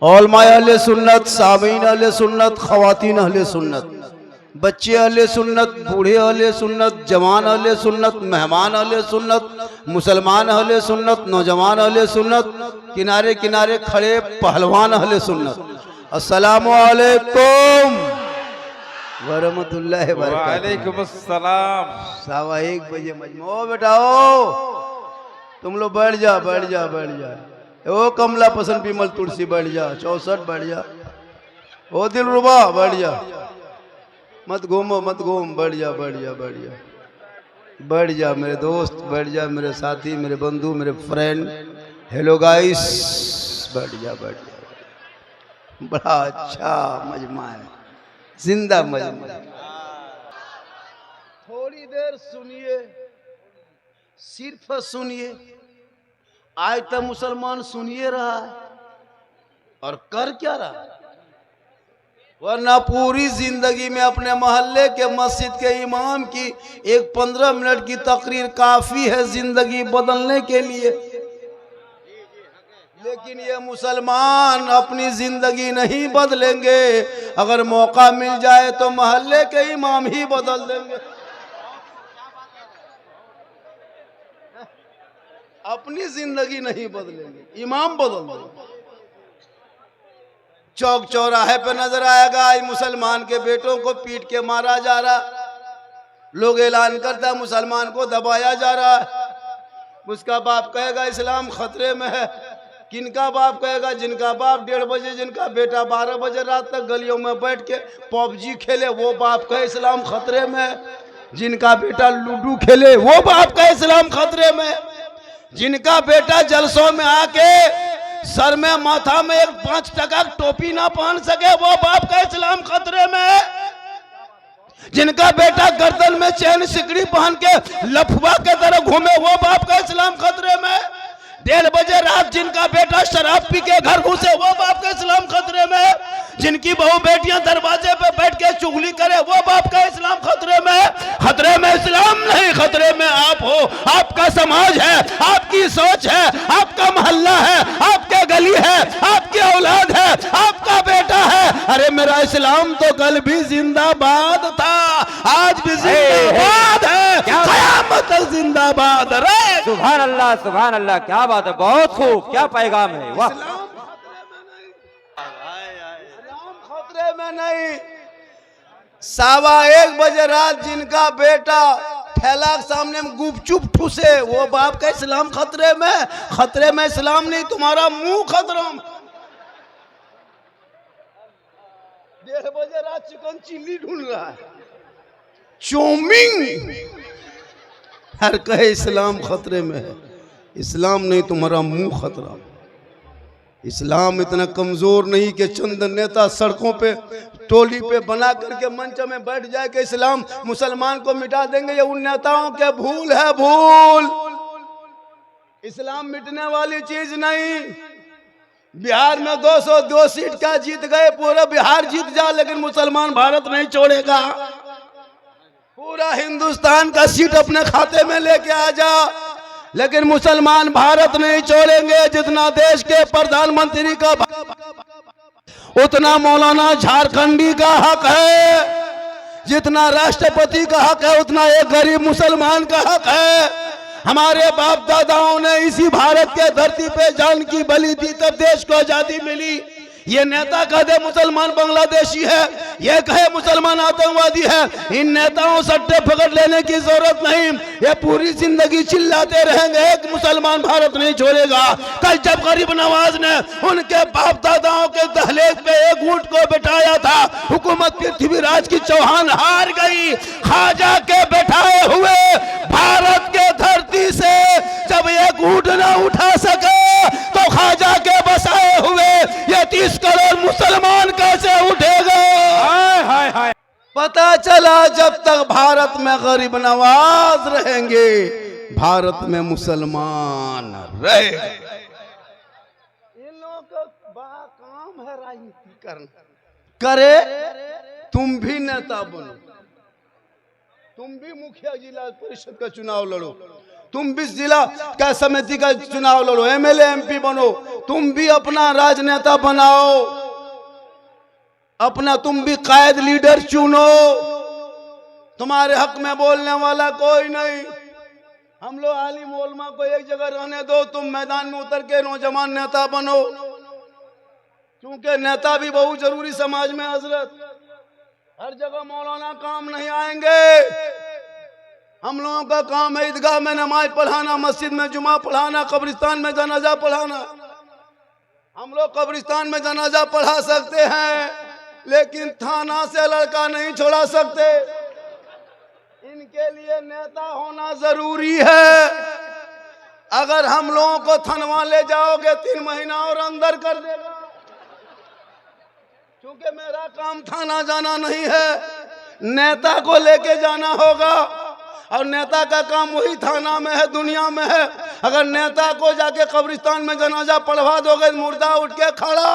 औलमाए अहले सुन्नत, सामीन अहले सुन्नत, खवातीन अहले सुन्नत, बच्चे अहले सुन्नत, बूढ़े अहले सुन्नत, जवान अहले सुन्नत, मेहमान अहले सुन्नत, मुसलमान अहले सुन्नत, नौजवान अहले सुन्नत, किनारे किनारे खड़े पहलवान अहले सुन्नत, अस्सलामु अलैकुम वरहमतुल्लाहि वबरकातुहू। वालेकुम अस्सलाम। 1:15 बजे मजमो बेटाओ, तुम लोग बैठ जा बैठ जा बैठ जा। ओ कमला पसंद विमल तुलसी बैठ जा, 64 बैठ जा। ओ दिलरुबा बैठ जा, मत घूमो मत घूम, बैठ जा बैठ जा बैठ जा बैठ जा मेरे दोस्त, बैठ जा मेरे साथी, मेरे बंधु, मेरे फ्रेंड। हेलो गाइस, बैठ जा बैठ जा। बड़ा अच्छा मजमा है, जिंदा मजमा। थोड़ी देर सुनिए, सिर्फ सुनिए। आज तक मुसलमान सुनिए रहा है और कर क्या रहा है, वरना पूरी जिंदगी में अपने मोहल्ले के मस्जिद के इमाम की एक 15 मिनट की तकरीर काफी है जिंदगी बदलने के लिए। लेकिन ये मुसलमान अपनी जिंदगी नहीं बदलेंगे, अगर मौका मिल जाए तो मोहल्ले के इमाम ही बदल देंगे। अपनी जिंदगी नहीं बदलेंगे, इमाम बदल देंगे। चौक चौराहे पे नजर आएगा आज मुसलमान के बेटों को पीट के मारा जा रहा, लोग ऐलान करता है मुसलमान को दबाया जा रहा है। उसका बाप कहेगा इस्लाम खतरे में है। किनका बाप कहेगा? जिनका बाप 1:30 बजे, जिनका बेटा 12 बजे रात तक गलियों में बैठ के पबजी खेले, वो बाप कहे इस्लाम खतरे में है। जिनका बेटा लूडो खेले, वो बाप कहे इस्लाम खतरे में है। जिनका बेटा जलसों में आके सर में माथा में एक 5 टका टोपी ना पहन सके, वो बाप का इस्लाम खतरे में है। जिनका बेटा गर्दन में चैन सिकड़ी पहन के लफुआ के तरह घूमे, वो बाप का इस्लाम खतरे में है। 1:30 बजे रात जिनका बेटा शराब पी के घर घुसे, वो बाप का इस्लाम खतरे में है। जिनकी बहू बेटियां दरवाजे पे बैठ के चुगली करे, वो बाप का इस्लाम खतरे में है। खतरे में इस्लाम नहीं, खतरे में आप हो, आपका समाज है, आपकी सोच है, आपका मोहल्ला है, आपके गली है, आपकी औलाद है, आपका बेटा है। अरे मेरा इस्लाम तो कल भी जिंदाबाद था, आज भी जिंदाबाद है, क़यामत तक जिंदाबाद रहे। सुभान अल्लाह, क्या बात है, बहुत खूब, क्या पैगाम है, वाह। खतरे में नहीं। 1:15 बजे रात जिनका बेटा ठेला के सामने में गुपचुप ठूसे, वो बाप का इस्लाम खतरे में। खतरे में इस्लाम नहीं, तुम्हारा मुंह खतरा में। 1:30 बजे रात चिकन चिल्ली ढूंढ रहा है, चौमिंग, हर कहे इस्लाम खतरे में है। इस्लाम नहीं, तुम्हारा मुंह खतरा में। इस्लाम इतना कमजोर नहीं कि चंद नेता सड़कों पे टोली पे बना करके मंच में बैठ जाए कि इस्लाम मुसलमान को मिटा देंगे। ये उन नेताओं के भूल है, भूल। इस्लाम मिटने वाली चीज नहीं। बिहार में 202 सीट का जीत गए, पूरा बिहार जीत जा, लेकिन मुसलमान भारत नहीं छोड़ेगा। पूरा हिंदुस्तान का सीट अपने खाते में लेके आ जा, लेकिन मुसलमान भारत नहीं छोड़ेंगे। जितना देश के प्रधानमंत्री का उतना मौलाना झारखंडी का हक है, जितना राष्ट्रपति का हक है उतना एक गरीब मुसलमान का हक है। हमारे बाप दादाओं ने इसी भारत के धरती पे जान की बलि दी, तब देश को आजादी मिली। ये नेता कह दे मुसलमान बांग्लादेशी है, ये कहे मुसलमान आतंकवादी है, इन नेताओं सट्टे पकड़ लेने की जरूरत नहीं। ये पूरी जिंदगी चिल्लाते रहेंगे, एक मुसलमान भारत नहीं छोड़ेगा। कल जब गरीब नवाज ने उनके बाप दादाओं के दहलीज पे एक ऊंट को बिठाया था, हुकूमत पृथ्वीराज की चौहान हार गई। खाजा के बैठाए हुए भारत के धरती से जब एक ऊंट न उठा सके, तो खाजा के बसाए हुए ये 30 करोड़ मुसलमान कैसे उठेगा? हाय हाय हाय। पता चला जब तक भारत में गरीब नवाज रहेंगे, भारत में मुसलमान रहे। इन लोगों का बड़ा काम है राजनीति करना। करे, तुम भी नेता बनो, तुम भी मुखिया जिला परिषद का चुनाव लड़ो, तुम भी जिला का समिति का चुनाव लड़ो, एमएलए एमपी बनो, तुम भी अपना राजनेता बनाओ, अपना तुम भी कायद लीडर चुनो। तुम्हारे हक में बोलने वाला कोई नहीं। हम लोग आलिम उलमा को एक जगह रहने दो, तुम मैदान में उतर के नौजवान नेता बनो, क्योंकि नेता भी बहुत जरूरी समाज में। हजरत हर जगह मौलाना काम नहीं आएंगे। हम लोगों का काम है ईदगाह में नमाज पढ़ाना, मस्जिद में जुमा पढ़ाना, कब्रिस्तान में जनाजा पढ़ाना। हम लोग कब्रिस्तान में जनाजा पढ़ा सकते हैं, लेकिन थाना से लड़का नहीं छोड़ा सकते। इनके लिए नेता होना जरूरी है। अगर हम लोगों को थनवा ले जाओगे 3 महीना और अंदर कर देगा, क्योंकि मेरा काम थाना जाना नहीं है, नेता को लेके जाना होगा। और नेता का काम वही थाना में है, दुनिया में है। अगर नेता को जाके कब्रिस्तान में जनाजा पढ़वा दोगे, मुर्दा उठ के खड़ा।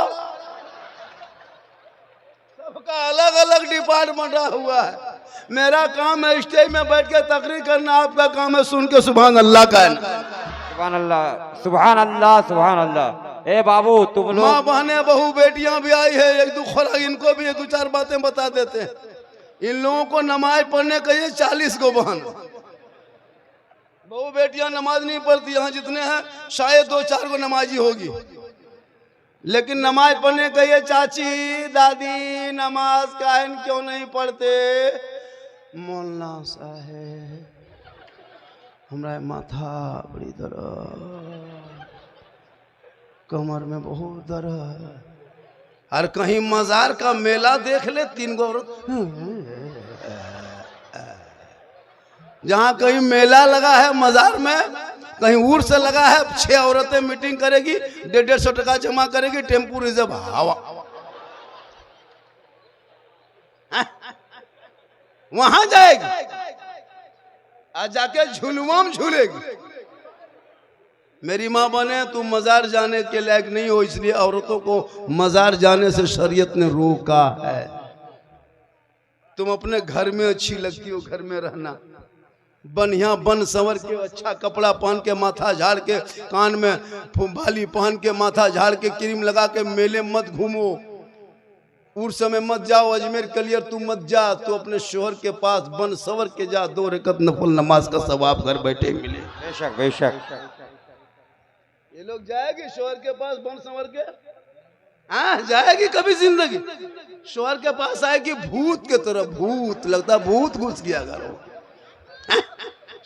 सबका अलग अलग डिपार्टमेंट हुआ है। मेरा काम है स्टेज में बैठ के तकरीर करना, आपका काम है सुन के सुभान अल्लाह कहना। सुभान अल्लाह, सुभान अल्लाह, सुभान अल्लाह। ए बाबू तुम लोग माँ बहने बहू बेटियां भी आई है, एक दो खुराक इनको भी 2-4 बातें बता देते हैं। इन लोगों को नमाज पढ़ने कहिए 40 को बहन। बहू बेटियां नमाज नहीं पढ़ती, यहाँ जितने हैं शायद 2-4 को नमाजी होगी, लेकिन नमाज पढ़ने कहिए चाची दादी नमाज काहे क्यों नहीं पढ़ते? मौलाना साहेब हमारा माथा बड़ी दर्द, कमर में बहुत दर्द। और कहीं मजार का मेला देख ले, 3 गो जहाँ कहीं मेला लगा है मजार में, कहीं उर्स लगा है, 6 औरतें मीटिंग करेगी, 150 टका जमा करेगी, टेम्पू रिजर्व हवा वहां जाएगी और जाके झुलुआ में झूलेगी। मेरी माँ बने तुम मजार जाने के लायक नहीं हो, इसलिए औरतों को मजार जाने से शरीयत ने रोका है। तुम अपने घर में अच्छी लगती हो, घर में रहना, बढ़िया बन संवर के, अच्छा कपड़ा पहन के, माथा झाड़ के, कान में बाली पहन के, माथा झाड़ के, क्रीम लगा के मेले मत घूमो, उर्स में मत जाओ, अजमेर कलियर तू मत जा, तो अपने शोहर के पास बन संवर के जा, 2 रकत नफल नमाज का सवाब घर बैठे मिले। बेशक बेशक। ये लोग जाएगी शोहर के पास बन संवर के? हाँ जाएगी कभी जिंदगी? शोहर के पास आएगी भूत के तरह, भूत लगता भूत घुस गया घर।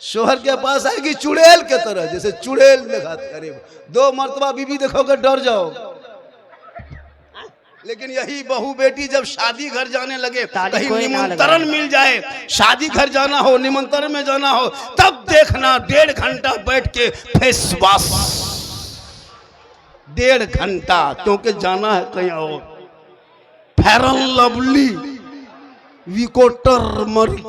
शोहर के पास आएगी चुड़ैल के तरह, जैसे चुड़ैल देखा करीब 2 मर्तबा बीबी देखोगे डर जाओ। लेकिन यही बहू बेटी जब शादी घर जाने लगे, कहीं निमंत्रण मिल जाए, शादी घर जाना हो, निमंत्रण में जाना हो, तब देखना 1.5 घंटा बैठ के फेस वॉश, 1.5 घंटा, क्योंकि जाना है कहीं और। फेरन लवली, विकोटर मरी,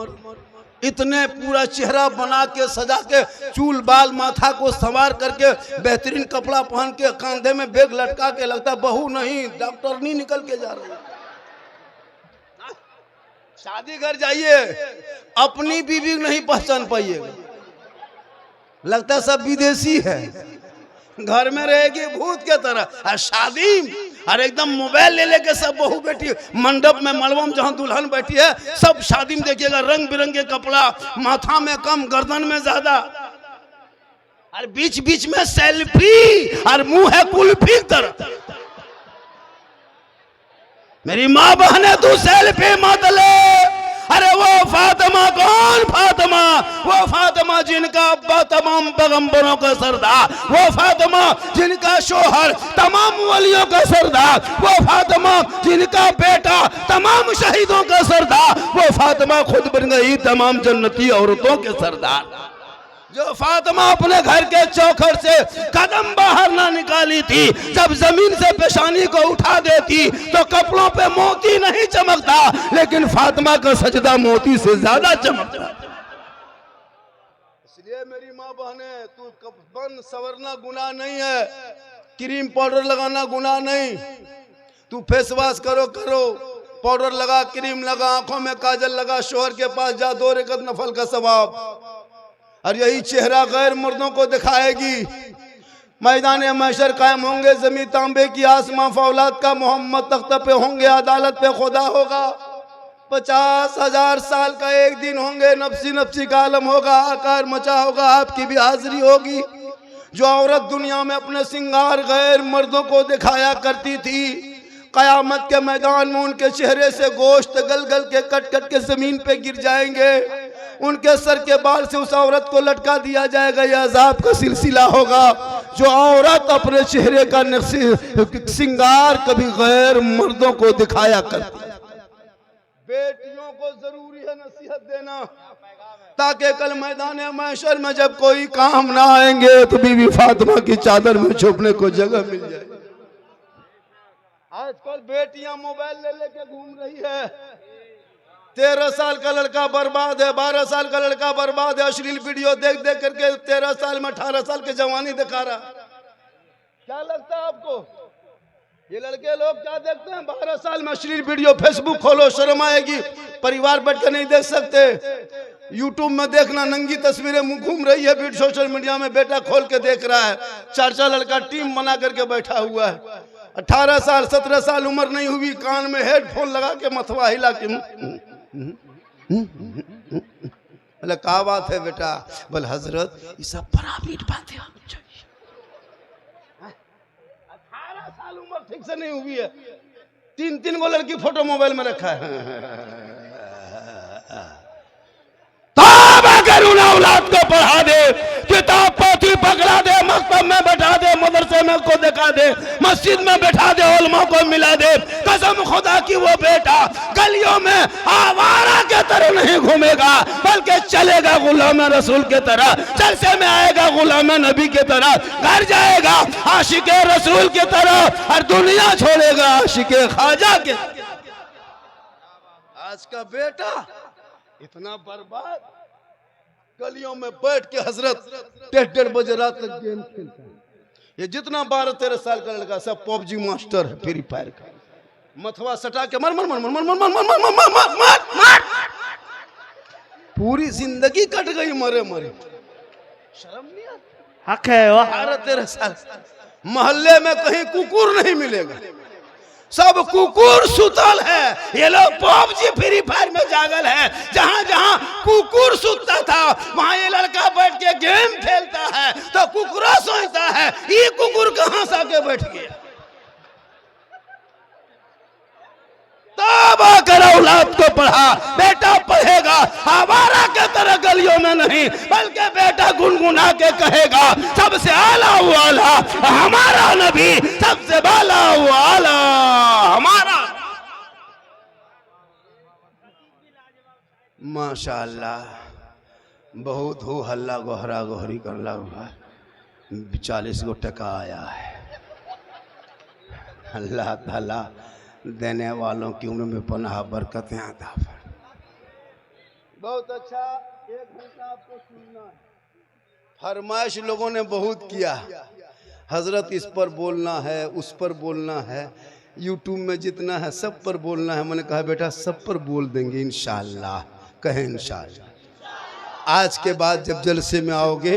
इतने पूरा चेहरा बना के सजा के, चूल बाल माथा को संवार करके, बेहतरीन कपड़ा पहन के, कंधे में बैग लटका के, लगता बहू नहीं डॉक्टर नहीं निकल के जा रही। शादी घर जाइए, अपनी बीवी नहीं पहचान पाइएगा, लगता सब विदेशी है। घर में रहेगी भूत के तरह, और शादी और एकदम मोबाइल ले लेके सब बहू बेटी मंडप में, मलबा में जहाँ दुल्हन बैठी है, सब शादी में देखिएगा रंग बिरंगे कपड़ा, माथा में कम गर्दन में ज्यादा, और बीच बीच में सेल्फी, और मुंह है कुल्फी की तरह। मेरी माँ बहने तू सेल्फी मत ले। अरे वो फातिमा कौन फातिमा? वो फातिमा जिनका अब्बा तमाम पैगंबरों का सरदार, वो फातिमा जिनका शोहर तमाम वलियों का सरदार, वो फातिमा जिनका बेटा तमाम शहीदों का सरदार, वो फातिमा खुद बन गई तमाम जन्नती औरतों के सरदार। जो फातिमा अपने घर के चौखट से कदम बाहर ना निकाली थी, जब जमीन से पेशानी को उठा देती तो कपड़ों पे मोती नहीं चमकता, लेकिन फातिमा का सजदा मोती से ज्यादा चमकता। इसलिए मेरी माँ बहने, तू बन संवरना गुनाह नहीं है, क्रीम पाउडर लगाना गुनाह नहीं, तू फेस वॉश करो, पाउडर लगा, क्रीम लगा, आंखों में काजल लगा, शोहर के पास जा, 2 रकअत नफल का सवाब। और यही चेहरा गैर मर्दों को दिखाएगी। मैदान महशर कायम होंगे, जमी तांबे की, आसमां फौलाद का, मोहम्मद तख्त पे होंगे, अदालत पे खुदा होगा। 50,000 साल का एक दिन होंगे, नफ्सी नफ्सी का आलम होगा, आकार मचा होगा, आपकी भी हाजिरी होगी। जो औरत दुनिया में अपने सिंगार गैर मर्दों को दिखाया करती थी, कयामत के मैदान में उनके चेहरे से गोश्त गल गल के कट कट के जमीन पे गिर जाएंगे। उनके सर के बाल से उस औरत को लटका दिया जाएगा। यह अजाब का सिलसिला होगा। जो औरत अपने चेहरे का सिंगार कभी गैर मर्दों को दिखाया करती। बेटियों को जरूरी है नसीहत देना, ताकि कल मैदान महशर में जब कोई काम ना आएंगे तो बीवी फातिमा की चादर में छुपने को जगह मिल जाए। आजकल बेटियां मोबाइल ले लेके घूम रही है। 13 साल का लड़का बर्बाद है, 12 साल का लड़का बर्बाद है, अश्लील वीडियो देख देख करके 13 साल में 18 साल की जवानी दिखा रहा। क्या लगता है आपको ये लड़के लोग क्या देखते हैं? 12 साल में अश्लील वीडियो, फेसबुक खोलो शर्म आएगी, परिवार बैठ कर नहीं देख सकते। यूट्यूब में देखना, नंगी तस्वीरें घूम रही है, सोशल मीडिया में बेटा खोल के देख रहा है। 4 लड़का टीम बना करके बैठा हुआ है। 18 साल 17 साल उम्र नहीं हुई, कान में हेडफोन लगा के मथवा हिला के बोले क्या बात है बेटा? बोले हजरत ये सब परामीट बातें आनी चाहिए। 18 साल उम्र ठीक से नहीं हुई है, 3 गो लड़की फोटो मोबाइल में रखा है। अगर उन औलाद को पढ़ा दे, किताब पोथी पकड़ा दे, मकतब में बैठा दे, मदरसे में को दिखा दे, मस्जिद में बैठा दे, उलमा को मिला दे, कसम खुदा की वो बेटा गलियों में आवारा के तरह नहीं घूमेगा, बल्कि चलेगा गुलाम रसूल के तरह, जलसे में आएगा गुलाम नबी के तरह, घर जाएगा आशिक रसूल के तरह, और दुनिया छोड़ेगा आशिक ख्वाजा के। आज का बेटा इतना बर्बाद, गलियों में बैठ के हजरत 1:30 बजे रात तक गेम खेलता है। ये जितना 12-13 साल का लड़का सब पबजी मास्टर है, फ्री फायर का। मथवा सटा के मर मर मर मर मर मर मर मर मर मर मर मर, पूरी जिंदगी कट गई मरे मरे। शर्म नहीं आता? हक है 12-13 साल। मोहल्ले में कहीं कुकुर नहीं मिलेगा, सब कुकुर सुतल है। ये लोग पबजी फ्री फायर में जागल है। जहां जहां कुकुर सुतता था वहां ये लड़का बैठ के गेम खेलता है, तो कुकुरा सोचता है ये कुकुर कहां से आके बैठ गया। तब आकर औलाद को पढ़ा, बेटा पढ़ेगा आवारा के तरह गलियों में नहीं, बल्कि बेटा गुनगुना के कहेगा सबसे आला वाला हमारा नबी, सबसे बाला वाला हमारा। माशाअल्लाह, बहुत हो हल्ला गोहरा गोहरी करला हुआ, 40 गो टका आया है। अल्लाह ताला देने वालों की उम्र में पनाह बरकतें अता फरमाए। बहुत अच्छा, 1 घंटा आपको सुनना है। फरमाइश लोगों ने बहुत किया, हजरत इस पर बोलना है, उस पर बोलना है, यूट्यूब में जितना है सब पर बोलना है। मैंने कहा बेटा सब पर बोल देंगे इंशाअल्लाह, कहें इंशाअल्लाह। आज के बाद जब जलसे में आओगे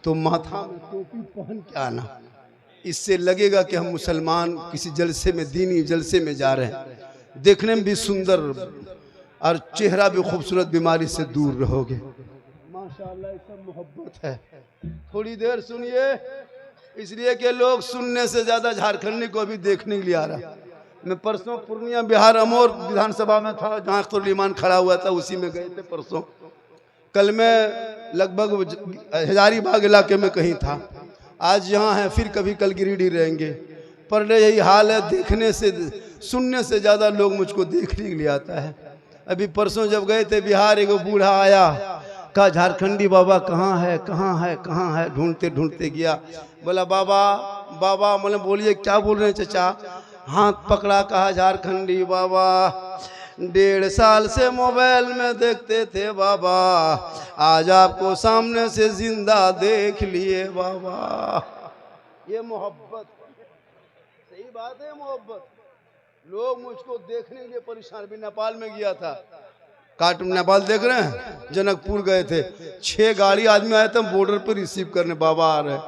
तो माथा में टोपी पहन के आना, इससे लगेगा कि हम मुसलमान किसी जलसे में, दीनी जलसे में जा रहे हैं। देखने में भी सुंदर और चेहरा भी खूबसूरत, बीमारी से दूर रहोगे। माशाअल्लाह, सब मोहब्बत है। थोड़ी देर सुनिए, इसलिए कि लोग सुनने से ज्यादा झारखंडी को भी देखने के लिए आ रहा। मैं परसों पूर्णिया बिहार अमोर विधानसभा में था, जहाँ अख्तरुल खाड़ा हुआ था, उसी में गए थे परसों। कल मैं लगभग हजारीबाग इलाके में कहीं था, आज यहाँ है, फिर कभी कल गिरिडीह रहेंगे। पर यही हाल है, देखने से सुनने से ज़्यादा लोग मुझको देखने के लिए आता है। अभी परसों जब गए थे बिहार, एक बूढ़ा आया, कहा झारखंडी बाबा कहाँ है, कहाँ है, कहाँ है? ढूंढते ढूंढते गया, बोला बाबा बाबा। मैंने बोलिए क्या बोल रहे हैं चाचा? हाथ पकड़ा, कहा झारखंडी बाबा, 1.5 साल से मोबाइल में देखते थे बाबा, आज आपको सामने से जिंदा देख लिए बाबा। ये मोहब्बत, सही बात है मोहब्बत। लोग मुझको देखने के लिए परेशान। भी नेपाल में गया था, नेपाल देख रहे हैं, जनकपुर गए थे, 6 गाड़ी आदमी आए थे बॉर्डर पर रिसीव करने, बाबा आ रहे।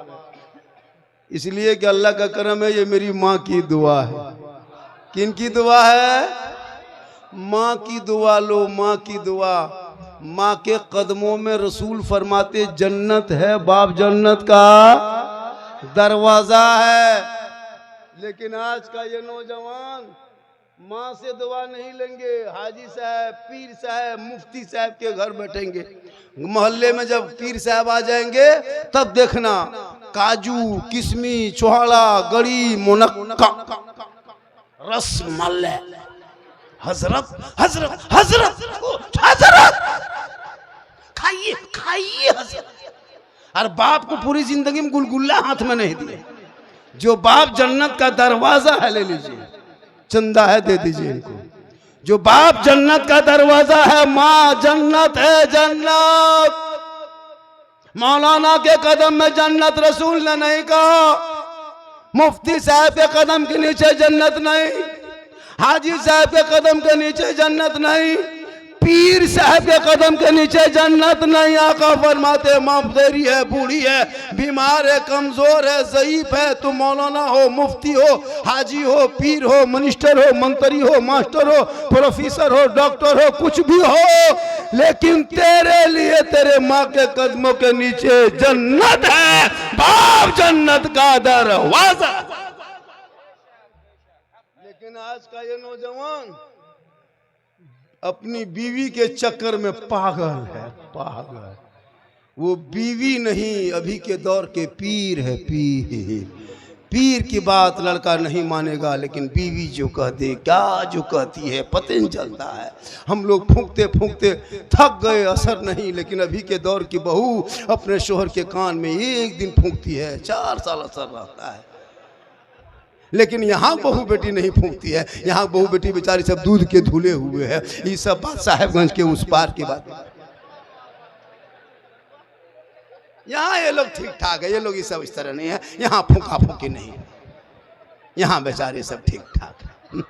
इसलिए कि अल्लाह का करम है, ये मेरी माँ की दुआ है। किन की दुआ है? माँ की दुआ लो, माँ की दुआ। माँ के कदमों में रसूल फरमाते जन्नत है, बाप जन्नत का दरवाजा है। लेकिन आज का ये नौजवान माँ से दुआ नहीं लेंगे, हाजी साहब, पीर साहब, मुफ्ती साहब के घर बैठेंगे। मोहल्ले में जब पीर साहब आ जाएंगे तब देखना काजू, किशमी, चोहाड़ा, गड़ी, मुनक्का, रसमलाई, हजरत हजरत हजरत हजरत खाइए खाइए हजरत। और बाप को पूरी जिंदगी में गुलगुल्ला हाथ में नहीं दिए। जो बाप जन्नत का दरवाजा है, ले लीजिए, चंदा है दे दीजिए इनको। जो बाप जन्नत का दरवाजा है, माँ जन्नत है, जन्नत। मौलाना के कदम में जन्नत रसूल ने नहीं कहा, मुफ्ती साहब के कदम के नीचे जन्नत नहीं, हाजी साहब के कदम के नीचे जन्नत नहीं, पीर साहब के कदम के नीचे जन्नत नहीं। आका फरमाते माँ तेरी है, बूढ़ी है, बीमार है, कमजोर है, ज़ईफ है, तुम मौलाना हो, मुफ्ती हो, हाजी हो, पीर हो, मिनिस्टर हो, मंत्री हो, मास्टर हो, प्रोफेसर हो, डॉक्टर हो, कुछ भी हो, लेकिन तेरे लिए तेरे माँ के कदमों के नीचे जन्नत है, बाप जन्नत का दरवाजा। लेकिन आज का ये नौजवान अपनी बीवी के चक्कर में पागल है, पागल। वो बीवी नहीं, अभी के दौर के पीर है, पीर। पीर की बात लड़का नहीं मानेगा, लेकिन बीवी जो कह दे, क्या जो कहती है पता नहीं चलता है। हम लोग फूंकते फूंकते थक गए, असर नहीं। लेकिन अभी के दौर की बहू अपने शोहर के कान में एक दिन फूंकती है, 4 साल असर रहता है। लेकिन यहाँ बहू बेटी नहीं फूंकती है। यहाँ बहू बेटी बेचारी सब दूध के धुले हुए है। ये सब बात साहेबगंज के उस पार की बात है। यहाँ ये लोग ठीक ठाक है, ये लोग ये सब इस तरह नहीं है। यहाँ फूंका फूंकी नहीं है, यहाँ बेचारे सब ठीक ठाक है।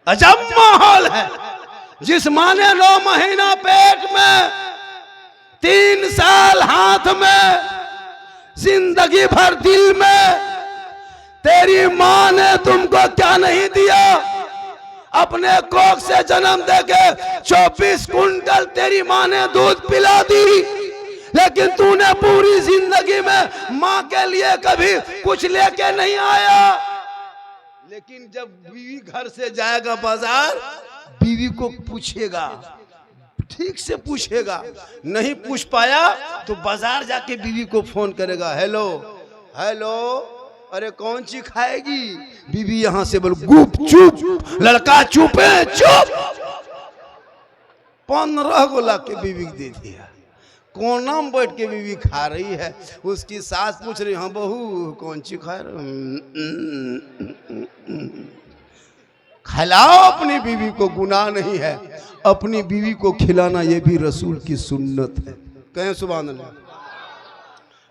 अजब माहौल है। जिस माँ ने 9 महीना पेट में, 3 साल हाथ में, जिंदगी भर दिल में, तेरी माँ ने तुमको क्या नहीं दिया? अपने कोख से जन्म देके 24 कुंटल तेरी माँ ने दूध पिला दी, लेकिन तूने पूरी जिंदगी में माँ के लिए कभी कुछ लेके नहीं आया। लेकिन जब बीवी घर से जाएगा बाजार, बीवी को पूछेगा, ठीक से पूछेगा। नहीं पूछ पाया तो बाजार जाके बीवी को फोन करेगा, हेलो हेलो, अरे कौन सी खाएगी? बीवी यहां से बोल गुप चुप, लड़का चुप है, चुप। 15 गो ला के बीवी दे दिया। कोना में बैठ के बीवी खा रही है। उसकी सास पूछ रही, हाँ बहू कौन सी खा रही? खिलाओ अपनी बीवी को, गुनाह नहीं है। अपनी बीवी को खिलाना ये भी रसूल की सुन्नत है। कहें सुभान अल्लाह।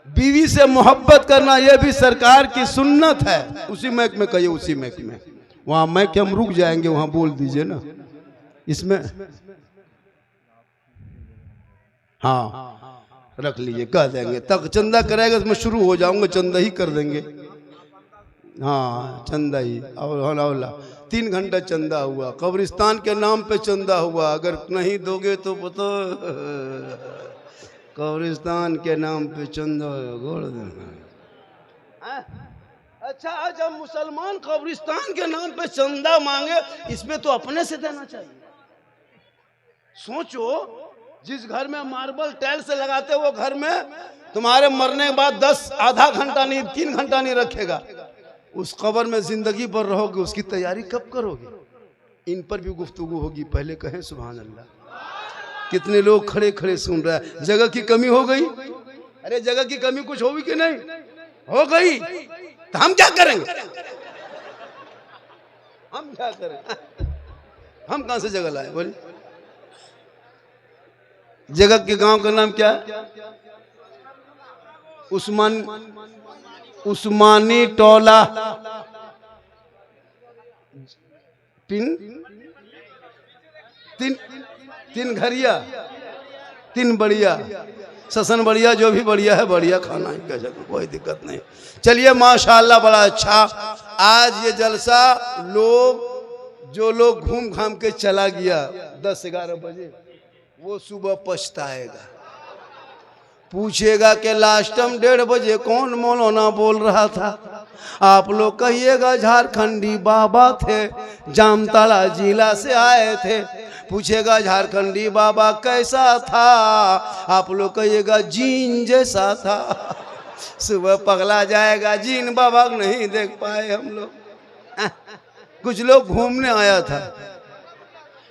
बीवी से मोहब्बत करना यह भी सरकार की सुन्नत है। उसी मैक में कहिए, उसी मैक में, वहां मैक हम रुक जाएंगे, वहां बोल दीजिए ना। इसमें हाँ रख लीजिए, कह देंगे तक चंदा करेगा तो मैं शुरू हो जाऊंगा, चंदा ही कर देंगे। हाँ चंदा ही, और 3 घंटा चंदा हुआ, कब्रिस्तान के नाम पे चंदा हुआ। अगर नहीं दोगे तो पता, कब्रिस्तान के नाम पे चंदा गोड़ देना। अच्छा, जब मुसलमान कब्रिस्तान के नाम पे चंदा मांगे, इसमें तो अपने से देना चाहिए। सोचो, जिस घर में मार्बल टाइल्स से लगाते वो घर में तुम्हारे मरने के बाद 10 आधा घंटा नहीं 3 घंटा नहीं रखेगा। उस कब्र में जिंदगी भर रहोगे, उसकी तैयारी कब करोगे? इन पर भी गुफ्तगू होगी। पहले कहें सुभान अल्लाह। कितने लोग खड़े खड़े सुन रहे हैं। जगह की कमी हो गई? अरे जगह की कमी कुछ होगी कि नहीं? हो गई तो हम क्या करेंगे? हम क्या करें? हम कहां से जगह लाए? बोले जगह के गांव का नाम क्या है? उस्मानी टोला। तीन घरिया, 3 बढ़िया, ससन बढ़िया, जो भी बढ़िया है बढ़िया खाना ही का जगह, कोई दिक्कत नहीं। चलिए माशाल्लाह बड़ा अच्छा। आज ये जलसा जो लोग घूम घाम के चला गया 10-11 बजे, वो सुबह पछताएगा, पूछेगा कि लास्ट टाइम 1:30 बजे कौन मौलाना बोल रहा था। आप लोग कहिएगा झारखंडी बाबा थे, जामताड़ा जिला से आए थे। पूछेगा झारखंडी बाबा कैसा था, आप लोग कहिएगा जीन जैसा था। सुबह पगला जाएगा, जीन बाबा को नहीं देख पाए हम लोग। कुछ लोग घूमने आया था।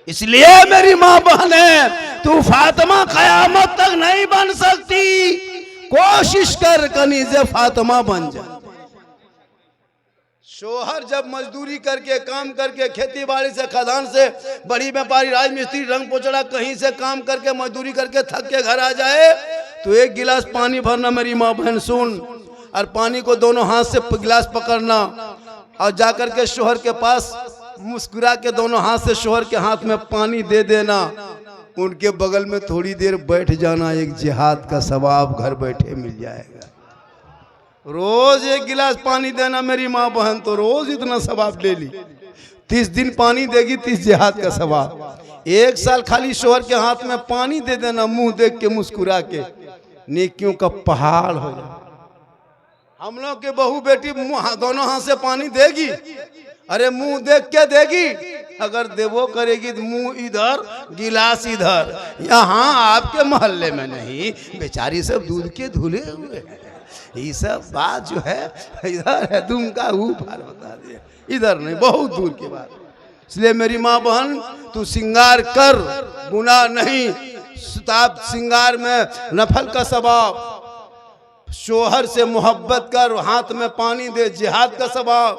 इसलिए मेरी माँ बहने, तू फातिमा कयामत तक नहीं बन सकती, कोशिश कर कनीज़े फातिमा बन जा। शोहर जब मजदूरी करके काम करके खेती बाड़ी से खदान से बड़ी व्यापारी राजमिस्त्री रंग पोचड़ा कहीं से काम करके मजदूरी करके थक के घर आ जाए तो 1 गिलास पानी भरना मेरी माँ बहन सुन, और पानी को दोनों हाथ से गिलास पकड़ना और जाकर के शोहर के पास मुस्कुरा के दोनों हाथ से शोहर के हाथ में पानी दे देना, उनके बगल में थोड़ी देर बैठ जाना, एक जिहाद का सवाब घर बैठे मिल जाएगा। रोज 1 गिलास पानी देना मेरी माँ बहन, तो रोज इतना सवाब ले ली। 30 दिन पानी देगी, 30 जिहाद का सवाब। 1 साल खाली शोहर के हाथ में पानी दे देना, मुंह देख के मुस्कुरा के, नेकियों का पहाड़ हो जाए। हम लोग के बहू बेटी दोनों हाथ से पानी देगी, अरे मुंह देख के देगी, अगर देवो करेगी तो मुंह इधर गिलास इधर। यहाँ आपके मोहल्ले में नहीं, बेचारी सब दूध के धुले हुए हैं। ये सब बात जो है इधर है, दुमका ऊपर बता दिया, इधर नहीं, बहुत दूर की बात। इसलिए मेरी माँ बहन, तू श्रृंगार कर, गुनाह नहीं। सुताब श्रृंगार में नफल का सवाब, शोहर से मोहब्बत कर, हाथ में पानी दे, जिहाद का सवाब।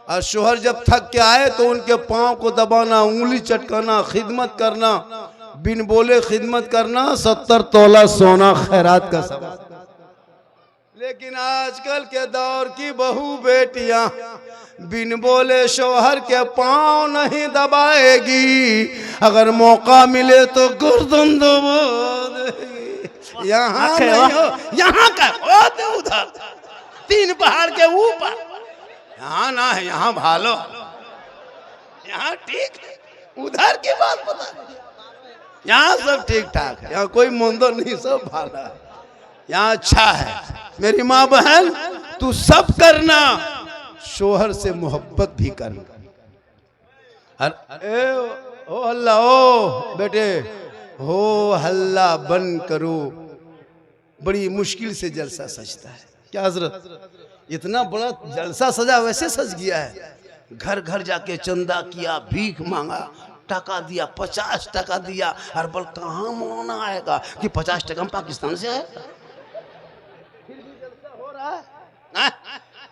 और शोहर जब थक के आए तो उनके पाँव को दबाना, उंगली चटकाना, खिदमत करना, बिन बोले खिदमत करना, 70 तोला सोना खैरात का सवाब। लेकिन आजकल के दौर की बहू बेटियां बिन बोले शोहर के पाँव नहीं दबाएगी, अगर मौका मिले तो गर्दन दबा देगी। यहाँ नहीं हो, यहाँ का उधर 3 पहाड़ के ऊपर, यहाँ ना है, यहाँ भालो, यहाँ ठीक है, उधर की बात पता नहीं। यहाँ सब ठीक ठाक है, यहाँ कोई मंदिर नहीं, सब भाला है, यहाँ अच्छा है। मेरी माँ बहन, तू सब करना, शोहर से मोहब्बत भी करना। ओ हल्ला, ओ बेटे हो हल्ला बंद करो। बड़ी मुश्किल से जलसा सजता है। क्या हजरत, इतना बड़ा जलसा सजा, वैसे सज गया है। घर घर जाके चंदा किया, भीख मांगा, टका दिया, 50 टका दिया, हर बल कहाँ मौलाना आएगा कि 50 टका पाकिस्तान से आएगा।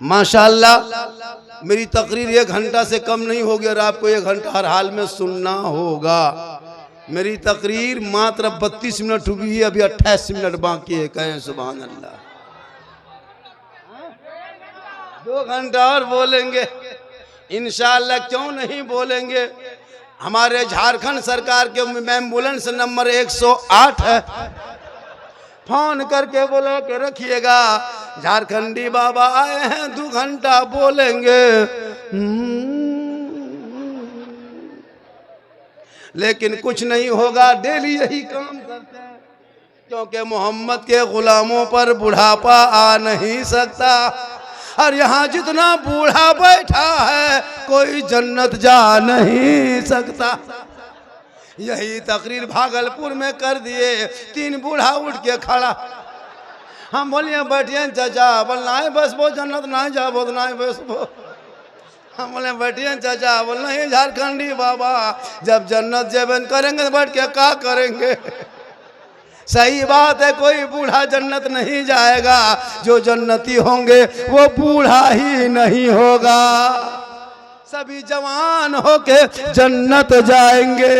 माशाअल्लाह मेरी तकरीर 1 घंटा से कम नहीं होगी और आपको 1 घंटा हर हाल में सुनना होगा। मेरी तकरीर मात्र 32 मिनट हुई है, अभी 28 मिनट बाकी है। कहें सुभान अल्लाह। 2 घंटा और बोलेंगे इंशाअल्लाह, क्यों नहीं बोलेंगे। हमारे झारखंड सरकार के एम्बुलेंस नंबर 108 है, फोन करके बोला के रखिएगा, झारखंडी बाबा आए हैं, 2 घंटा बोलेंगे। लेकिन कुछ नहीं होगा, डेली यही काम करते हैं, क्योंकि मोहम्मद के गुलामों पर बुढ़ापा आ नहीं सकता। और यहाँ जितना बूढ़ा बैठा है कोई जन्नत जा नहीं सकता। यही तकरीर भागलपुर में कर दिए, 3 बूढ़ा उठ के खड़ा, हम बोलिए बैठिए चाचा, बोल नहीं बस वो जन्नत नहीं जा, बोल नहीं बस वो। हम बोले बैठिए चाचा, बोल नहीं झारखंडी बाबा, जब जन्नत जेबन करेंगे बैठ के क्या करेंगे। सही बात है, कोई बूढ़ा जन्नत नहीं जाएगा, जो जन्नती होंगे वो बूढ़ा ही नहीं होगा। सभी जवान होके जन्नत जाएंगे।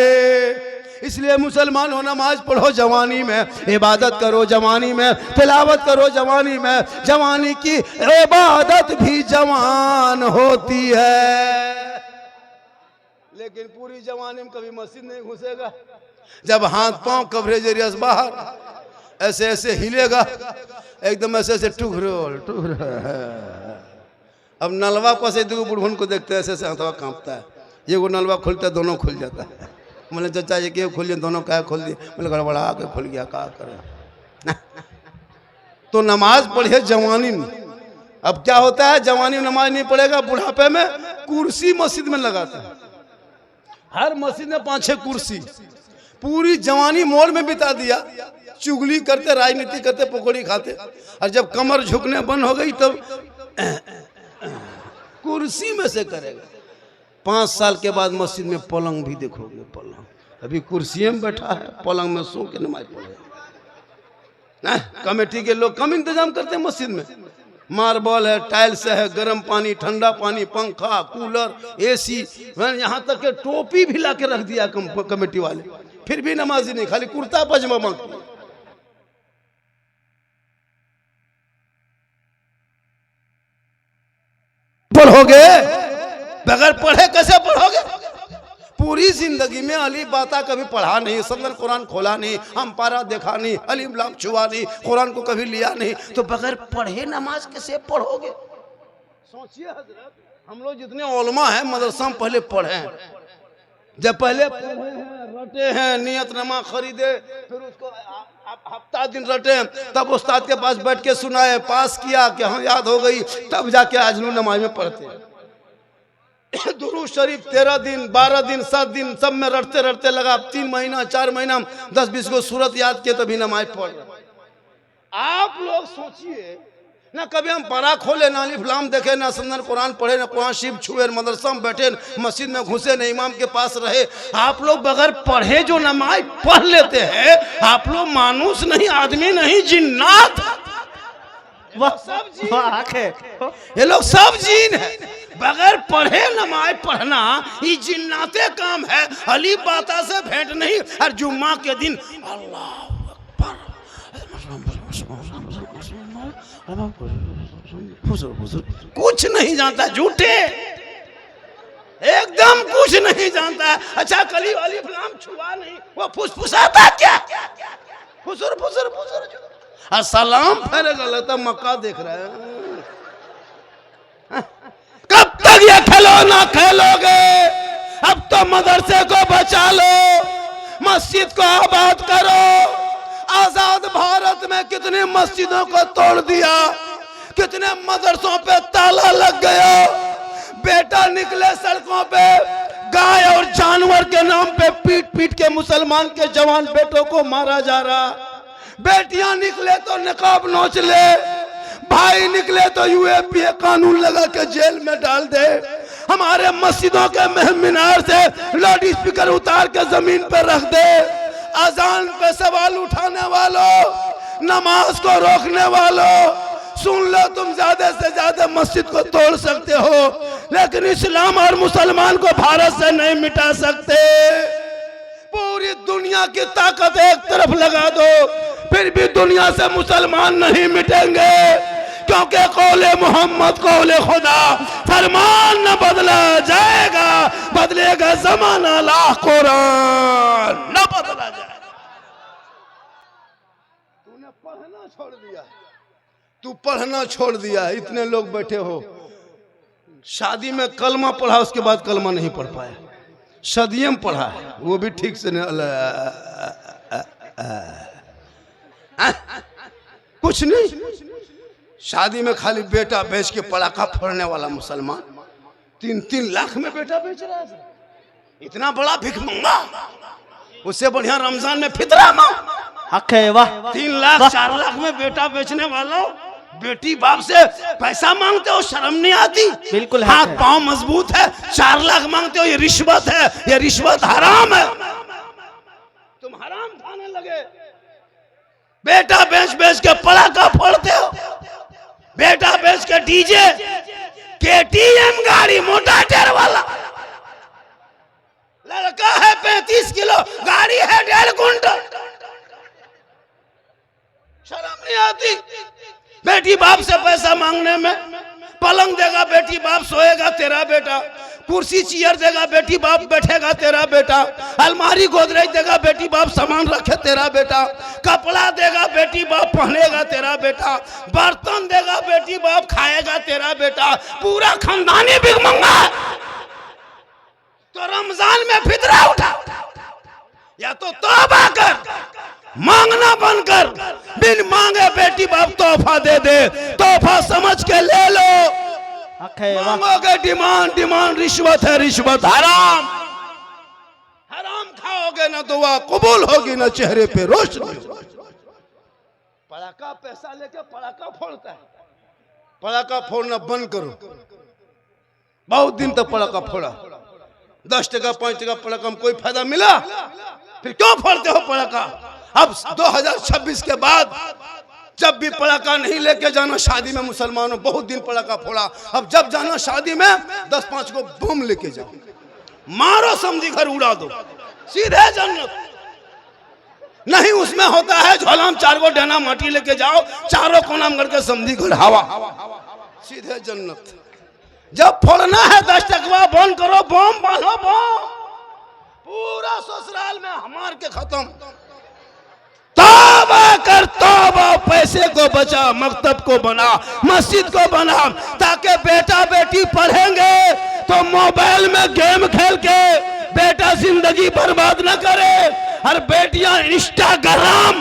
इसलिए मुसलमान हो, नमाज पढ़ो जवानी में, इबादत करो जवानी में, तिलावत करो जवानी में। जवानी की इबादत भी जवान होती है। लेकिन पूरी जवानी में कभी मस्जिद नहीं घुसेगा। जब हाथ पांव कवरेज एरिया से बाहर ऐसे ऐसे हिलेगा, एकदम ऐसे ऐसे टुकरोल अब नलवा पर से दो बुढ़वन को देखते हैं, ऐसे ऐसे हाथवा कांपता है। ये वो नलवा खुलता है, दोनों खुल जाता है। बोले चाचा ये क्यों खुल गया, दोनों क्या खोल दिए? बोले गड़बड़ा के खुल गया, क्या करें। तो नमाज पढ़िए जवानी में। अब क्या होता है, जवानी में नमाज नहीं पढ़ेगा, बुढ़ापे में कुर्सी मस्जिद में लगाता है। हर मस्जिद में 5-6 कुर्सी। पूरी जवानी मॉल में बिता दिया, चुगली करते, राजनीति करते, पकौड़ी खाते। और जब कमर झुकने बंद हो गई तब कुर्सी में से करेगा। 5 साल के बाद मस्जिद में पलंग भी देखोगे, पलंग अभी कुर्सी में बैठा है, पलंग में सो के नमाज पढ़ेगा। कमेटी के लोग कम इंतजाम करते हैं मस्जिद में। मार्बल है, टाइल्स है, गर्म पानी, ठंडा पानी, पंखा, कूलर, एसी, यहाँ तक के टोपी भी ला के रख दिया कमेटी वाले। फिर भी नमाजी नहीं, खाली कुर्ता पजामा मांगते। पढ़ोगे बगैर पढ़े कैसे पढ़ोगे? पूरी जिंदगी में अली बाता कभी पढ़ा नहीं, सल्लल्लाहु कुरान खोला नहीं, हम पारा देखा नहीं, अलीफ लाम छुआ नहीं, कुरान को कभी लिया नहीं, तो बगैर पढ़े नमाज कैसे पढ़ोगे? सोचिए हजरत, हम लोग जितने उलमा हैं मदरसा में पहले पढ़े हैं। जब पहले पढ़े हैं, रटे हैं, नियतनामा खरीदे, फिर उसको हफ्ता दिन रटे, तब उस्ताद के पास बैठ के सुनाए, पास किया कि हाँ याद हो गई, तब जाके आजनू नमाज में पढ़ते हैं। दुरूद शरीफ 13 दिन, 12 दिन, 7 दिन सब में रटते रटते लगा। 3 महीना 4 महीना 10-20 को सूरत याद किए तभी नमाज पढ़ रहे। आप लोग सोचिए ना, कभी हम पढ़ा खोले ना, अलीफ लाम देखे ना, सल्लल्लाहु कुरान पढ़े ना, कुरान शरीफ छुए, मदरसा में बैठे, मस्जिद में घुसे ना, इमाम के पास रहे। आप लोग बगैर पढ़े जो नमाज पढ़ लेते हैं, आप लोग मानुस नहीं, आदमी नहीं, जिन्नात। ये लोग सब जीन है। बगैर पढ़े नमाज पढ़ना ये जिन्नाते काम है। अली बाता से भेंट नहीं। और जुम्मा के दिन अल्लाह कुछ नहीं जानता, झूठे, एकदम कुछ नहीं जानता। अच्छा कली अलीफ लाम छुआ नहीं, वो फुसफुसाता क्या, फुसुर फुसुर फुसुर। सलाम फेरे गलत मक्का देख रहे हैं। कब तक ये खिलौना खेलोगे? अब तो मदरसे को बचा लो, मस्जिद को आबाद करो। आजाद भारत में कितनी मस्जिदों को तोड़ दिया, कितने मदरसों पे ताला लग गया। बेटा निकले सड़कों पे, गाय और जानवर के नाम पे पीट पीट के मुसलमान के जवान बेटों को मारा जा रहा। बेटियां निकले तो निकाब नोच ले, भाई निकले तो यूएपीए कानून लगा के जेल में डाल दे। हमारे मस्जिदों के मीनार से लाउड स्पीकर उतार के जमीन पर रख दे। अजान पे सवाल उठाने वालों, नमाज को रोकने वालों, सुन लो, तुम ज्यादा से ज्यादा मस्जिद को तोड़ सकते हो, लेकिन इस्लाम और मुसलमान को भारत से नहीं मिटा सकते। पूरी दुनिया की ताकत एक तरफ लगा दो, फिर भी दुनिया से मुसलमान नहीं मिटेंगे, क्योंकि कौले मोहम्मद कौले खुदा, फरमान न बदला जाएगा, बदलेगा जमाना ला कुरान न बदला जाएगा। तूने पढ़ना छोड़ दिया, तू पढ़ना छोड़ दिया। इतने लोग बैठे हो, शादी में कलमा पढ़ा, उसके बाद कलमा नहीं पढ़ पाया। सदियम पढ़ा है, वो भी ठीक से नहीं, कुछ नहीं। शादी में खाली बेटा बेच के पड़ाका फोड़ने वाला मुसलमान 3-3 लाख में बेटा बेच रहा है। इतना बड़ा भिखमंगा, उससे बढ़िया रमजान में फितरा मांग। 3 लाख 4 लाख में बेटा बेचने वालों, बेटी बाप से पैसा मांगते हो, शर्म नहीं आती? बिल्कुल, हाथ पांव मजबूत है, 4 लाख मांगते हो, ये रिश्वत है, ये रिश्वत हराम है। तुम हराम खाने लगे। बेटा बेच बेच के पड़ाका फोड़ते हो, बेटा बेच के डीजे, केटीएम गाड़ी, मोटा टायर वाला, लड़का है 35 किलो, गाड़ी है 1.5 कुंटल। शर्म नहीं आती? बेटी बाप से पैसा मांगने में। पलंग देगा बेटी बाप, सोएगा तेरा बेटा। कुर्सी चेयर देगा बेटी बाप बैठेगा तेरा बेटा, अलमारी गोदरेज देगा बेटी बाप सामान रखे तेरा बेटा, कपड़ा देगा बेटी बाप पहनेगा तेरा बेटा, बर्तन देगा बेटी बाप खाएगा तेरा बेटा, पूरा खानदानी भिखमंगा। तो रमजान में फितरा उठा, या तो तौबा कर, मांगना बनकर, बिन मांगे बेटी बाप तोहफा दे दे, तोहफा समझ के ले लो। मांगोगे डिमांड रिश्वत है, रिश्वत हराम, हराम खाओगे ना दुआ कबूल होगी ना चेहरे पे रोशनी। पड़ाका पैसा लेके पड़ाका फोड़ता है, पड़ाका फोड़ना बंद करो। बहुत दिन तक पड़ाका फोड़ा, 10 टका 5 टका पड़ाका में कोई फायदा मिला, फिर क्यों फोड़ते हो पड़ाका? अब 2026 के बाद जब भी पड़ाका नहीं लेके जाना शादी में, मुसलमानों बहुत दिन पड़ाका फोड़ा, अब जब जाना शादी में 10-5 को बम लेके जाओ, मारो समझी घर उड़ा दो, सीधे जन्नत। नहीं उसमें होता है झोला में 4 को डना माटी लेके जाओ, चारों कोना में करके समझी घर हवा, सीधे जन्नत। जब फोड़ना है 10 टकवा बंद करो, बम बांधो, बम पूरा ससुराल में हमार के खत्म। तौबा कर, तौबा, पैसे को बचा, मकतब को बना, मस्जिद को बना, ताकि बेटा बेटी पढ़ेंगे तो मोबाइल में गेम खेल के बेटा जिंदगी बर्बाद न करे। और बेटियां इंस्टाग्राम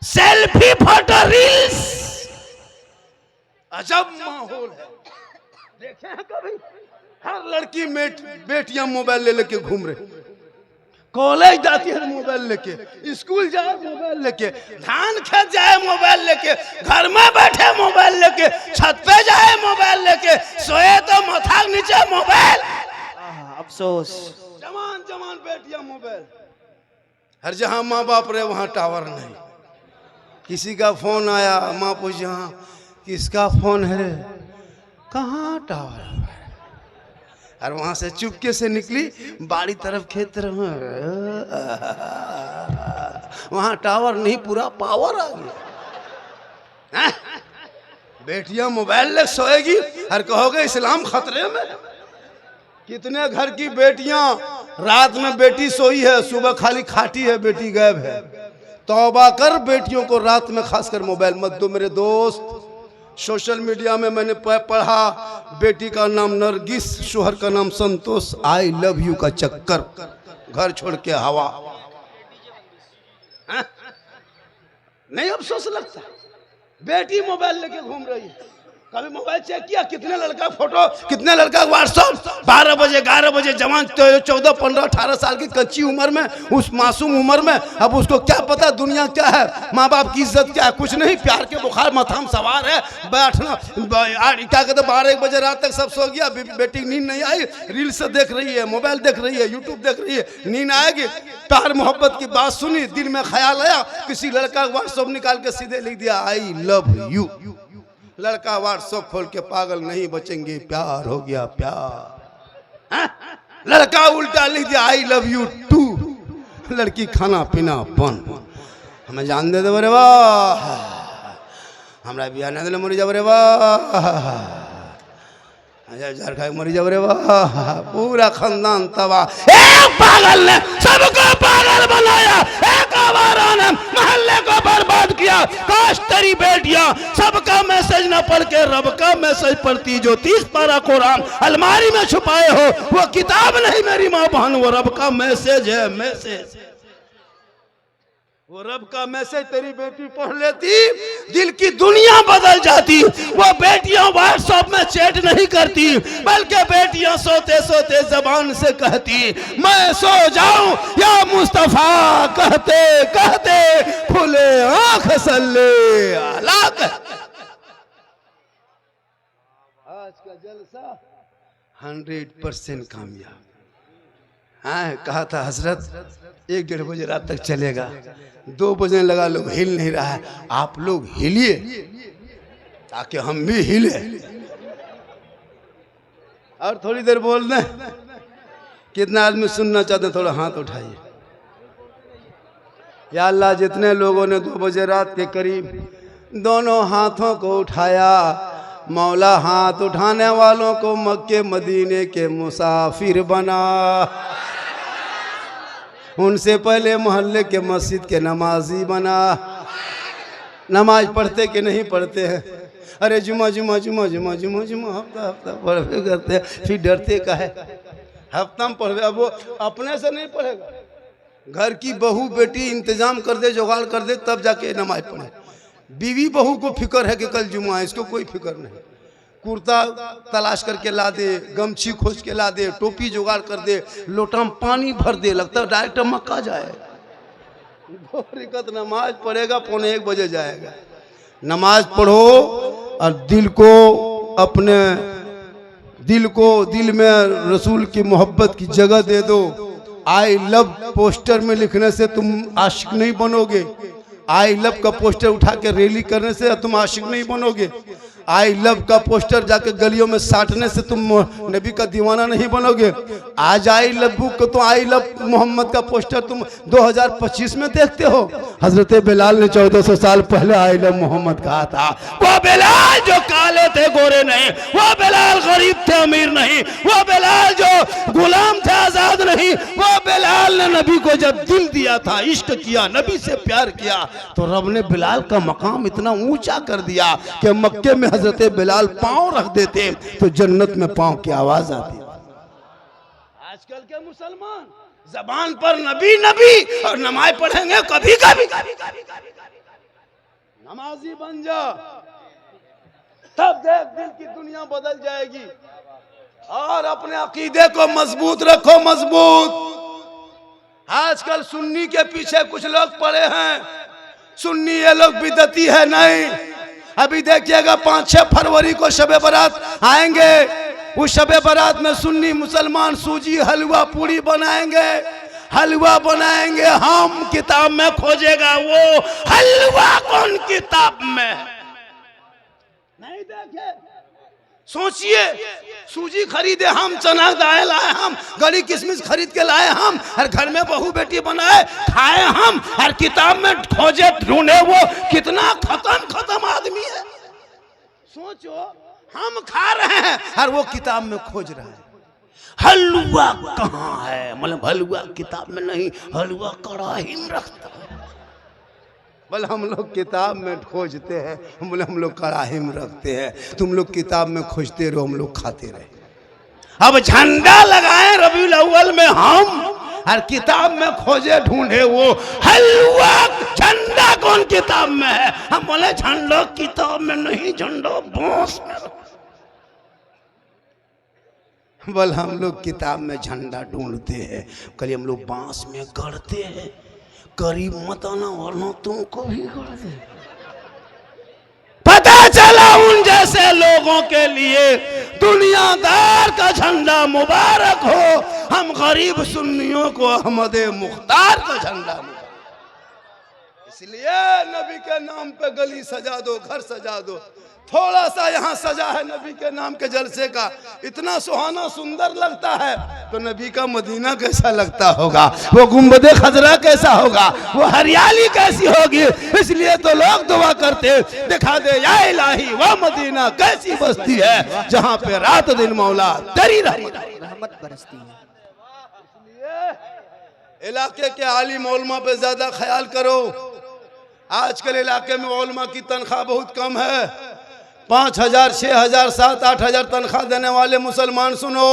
सेल्फी फोटो रील्स, अजब माहौल है। देखे हैं कभी? हर लड़की बेटियां मोबाइल ले लेके घूम रहे, कॉलेज जाती है मोबाइल लेके, स्कूल जाए मोबाइल लेके, धान खेत जाए मोबाइल लेके, घर में बैठे मोबाइल लेके, छत पे जाए मोबाइल लेके, सोए तो माथा नीचे मोबाइल। अफसोस, जवान जवान बेटियां मोबाइल। हर जहां माँ बाप रहे वहां टावर नहीं। किसी का फोन आया, माँ पूछी हाँ किसका फोन है रे, कहाँ टावर है? और वहां से चुपके से निकली बाड़ी तरफ, खेत तरफ, वहां टावर नहीं, पूरा पावर आ गया। बेटियां मोबाइल ले सोएगी और कहोगे इस्लाम खतरे में। कितने घर की बेटियां रात में बेटी सोई है, सुबह खाली खाटी है, बेटी गायब है। तौबा कर, बेटियों को रात में खासकर मोबाइल मत दो मेरे दोस्त। सोशल मीडिया में मैंने पढ़ा, बेटी का नाम नरगिस, शोहर का नाम संतोष, आई लव यू का चक्कर, घर छोड़ के हवा। नहीं अफसोस लगता, बेटी मोबाइल लेके घूम रही है। कभी मोबाइल चेक किया कितने लड़का फोटो, कितने लड़का व्हाट्सएप, 12 बजे 11 बजे, जवान 14 15 18 साल की कच्ची उम्र में, उस मासूम उम्र में, अब उसको क्या पता दुनिया क्या है, माँ बाप की इज्जत क्या है, कुछ नहीं। प्यार के बुखार माथा में सवार है, बैठना क्या कहते 12-1 बजे रात तक सब सो गया, बेटी नींद नहीं आई, रील्स देख रही है, मोबाइल देख रही है, यूट्यूब देख रही है, नींद आएगी। प्यार मोहब्बत की बात सुनी, दिल में ख्याल आया, किसी लड़का व्हाट्सएप निकाल के सीधे लिख दिया आई लव यू। लड़का व्हाट्सएप खोल के पागल नहीं बचेंगे, प्यार हो गया प्यार। लड़का उल्टा लिख दिया आई लव यू टू। लड़की खाना पीना बंद, हमें जान दे दे बरे वाह, हमरा बियाह न दिले मरी जाब रे वाह, मरी जाब रे वाह, पूरा खानदान तबाह। एक पागल ने सबको पागल बनाया, एक आवारा ने मोहल्ले को बर्बाद किया। काश तेरी बेटियां सबका मैसेज न पढ़ के रब का मैसेज पढ़ती, जो 30 पारा कुरान अलमारी में छुपाए हो, वो किताब नहीं मेरी माँ बहन, वो रब का मैसेज है, मैसेज, वो रब का मैसेज तेरी बेटी पढ़ लेती, दिल की दुनिया बदल जाती। वो बेटियां व्हाट्सएप में चैट नहीं करती, बल्कि बेटियां सोते सोते जबान से कहती मैं सो जाऊं या मुस्तफा, कहते कहते खुले आंख सल्ले अला। आज का जलसा 100% कामयाब। हाँ कहा था हजरत 1-1.5 बजे रात तक चलेगा, 2 बजने लगा, लोग हिल नहीं रहा है, आप लोग हिलिए ताकि हम भी हिले। और थोड़ी देर बोल दें, कितना आदमी सुनना चाहते हैं, थोड़ा हाथ उठाइए। या अल्लाह जितने लोगों ने 2 बजे रात के करीब दोनों हाथों को उठाया, मौला हाथ उठाने वालों को मक्के मदीने के मुसाफिर बना। उनसे पहले मोहल्ले के मस्जिद के नमाजी बना। नमाज पढ़ते कि नहीं पढ़ते हैं? अरे जुमा जुमा जुमा जुमा जुमा जुमा हफ्ता हफ्ता पढ़वे करते हैं, फिर डरते का है हफ्ता में पढ़वे। अब वो अपने से नहीं पढ़ेगा, घर की बहू बेटी इंतजाम कर दे, जुगाड़ कर दे, तब जाके नमाज पढ़े। बीवी बहू को फिक्र है कि कल जुमा है, इसको कोई फिक्र नहीं। कुर्ता तलाश करके ला दे, गमछी खोज के ला दे, टोपी जुगाड़ कर दे, लोटा में पानी भर दे, लगता है डायरेक्ट मक्का जाए। नमाज पढ़ेगा 1:45 बजे जाएगा। नमाज पढ़ो और दिल में रसूल की मोहब्बत की जगह दे दो। आई लव पोस्टर में लिखने से तुम आशिक नहीं बनोगे। आई लव का पोस्टर उठा के रैली करने से तुम आशिक नहीं बनोगे। आई लव का पोस्टर जाके गलियों में साटने से तुम नबी का दीवाना नहीं बनोगे। आज आई लव बुक को तो आई लव मोहम्मद का पोस्टर तुम 2025 में देखते हो। हजरत बिलाल ने 1400 साल पहले आई लव मोहम्मद कहा था। वो बिलाल जो काले थे गोरे नहीं, वो बिलाल गरीब थे अमीर नहीं, वो बिलाल जो गुलाम थे आजाद नहीं, वो बिलाल ने नबी को जब दिल दिया था, इश्क किया, नबी से प्यार किया, तो रब ने बिलाल का मकाम इतना ऊंचा कर दिया कि मक्के में हजरत बिलाल पांव रख देते तो जन्नत में पांव की आवाज आती। आजकल के मुसलमान जबान पर नबी नबी और नमाज पढ़ेंगे कभी कभी। नमाजी बन जा, तब देख दिल की दुनिया बदल जाएगी। और अपने अकीदे को मजबूत रखो, मजबूत। आजकल सुन्नी के पीछे कुछ लोग पड़े हैं। सुन्नी ये लोग बिदती है नहीं। अभी देखिएगा 5-6 फरवरी को शबे बारात आएंगे। उस शबे बारात में सुन्नी मुसलमान सूजी हलवा पूरी बनाएंगे, हलवा बनाएंगे। हम किताब में खोजेगा वो हलवा कौन किताब में नहीं देखे। सोचिए, सूजी खरीदे हम, चना दाल लाए हम, गली किशमिश खरीद के लाए हम, हर घर में बहू बेटी बनाए खाए हम, हर किताब में खोजे ढूंढे वो कितना खत्म आदमी है। सोचो, हम खा रहे हैं और वो किताब में खोज रहे हैं। हलवा कहाँ है? मतलब हलवा किताब में नहीं, हलवा कड़ाही में रखता है। बोले हम लोग किताब में खोजते हैं, बोले हम लोग कड़ाही में रखते हैं। तुम लोग किताब में खोजते रहो, हम लोग खाते रहे। अब झंडा लगाए रबीउल अव्वल में हम, हर किताब में खोजे ढूंढे वो हलवा। झंडा कौन किताब में है? हम बोले झंडा किताब में नहीं, झंडा बांस में। बोले हम लोग किताब में झंडा ढूंढते हैं, कल हम लोग बांस में गढ़ते हैं। करीब मत आना वरना तुमको भी गढ़ दे। पता चला उन जैसे लोगों के लिए दुनियादार का झंडा मुबारक हो। हम गरीब सुन्नियों को अहमद मुख्तार का झंडा मुबारक। इसलिए नबी के नाम पे गली सजा दो, घर सजा दो। थोड़ा सा यहाँ सजा है नबी के नाम के जलसे का, इतना सुहाना सुंदर लगता है। तो नबी का मदीना कैसा लगता होगा, वो गुंबदे खजरा कैसा होगा, वो हरियाली कैसी होगी। इसलिए तो लोग दुआ करते, दिखा दे या इलाही वो मदीना कैसी बस्ती है जहाँ पे रात दिन मौला तेरी रहमत बरसती है। इलाके के आलिम उलमा पे ज्यादा ख्याल करो। आजकल इलाके में उलमा की तनख्वाह बहुत कम है। 5,000, 6,000, 7,000, 8,000 तनख्वाह देने वाले मुसलमान सुनो,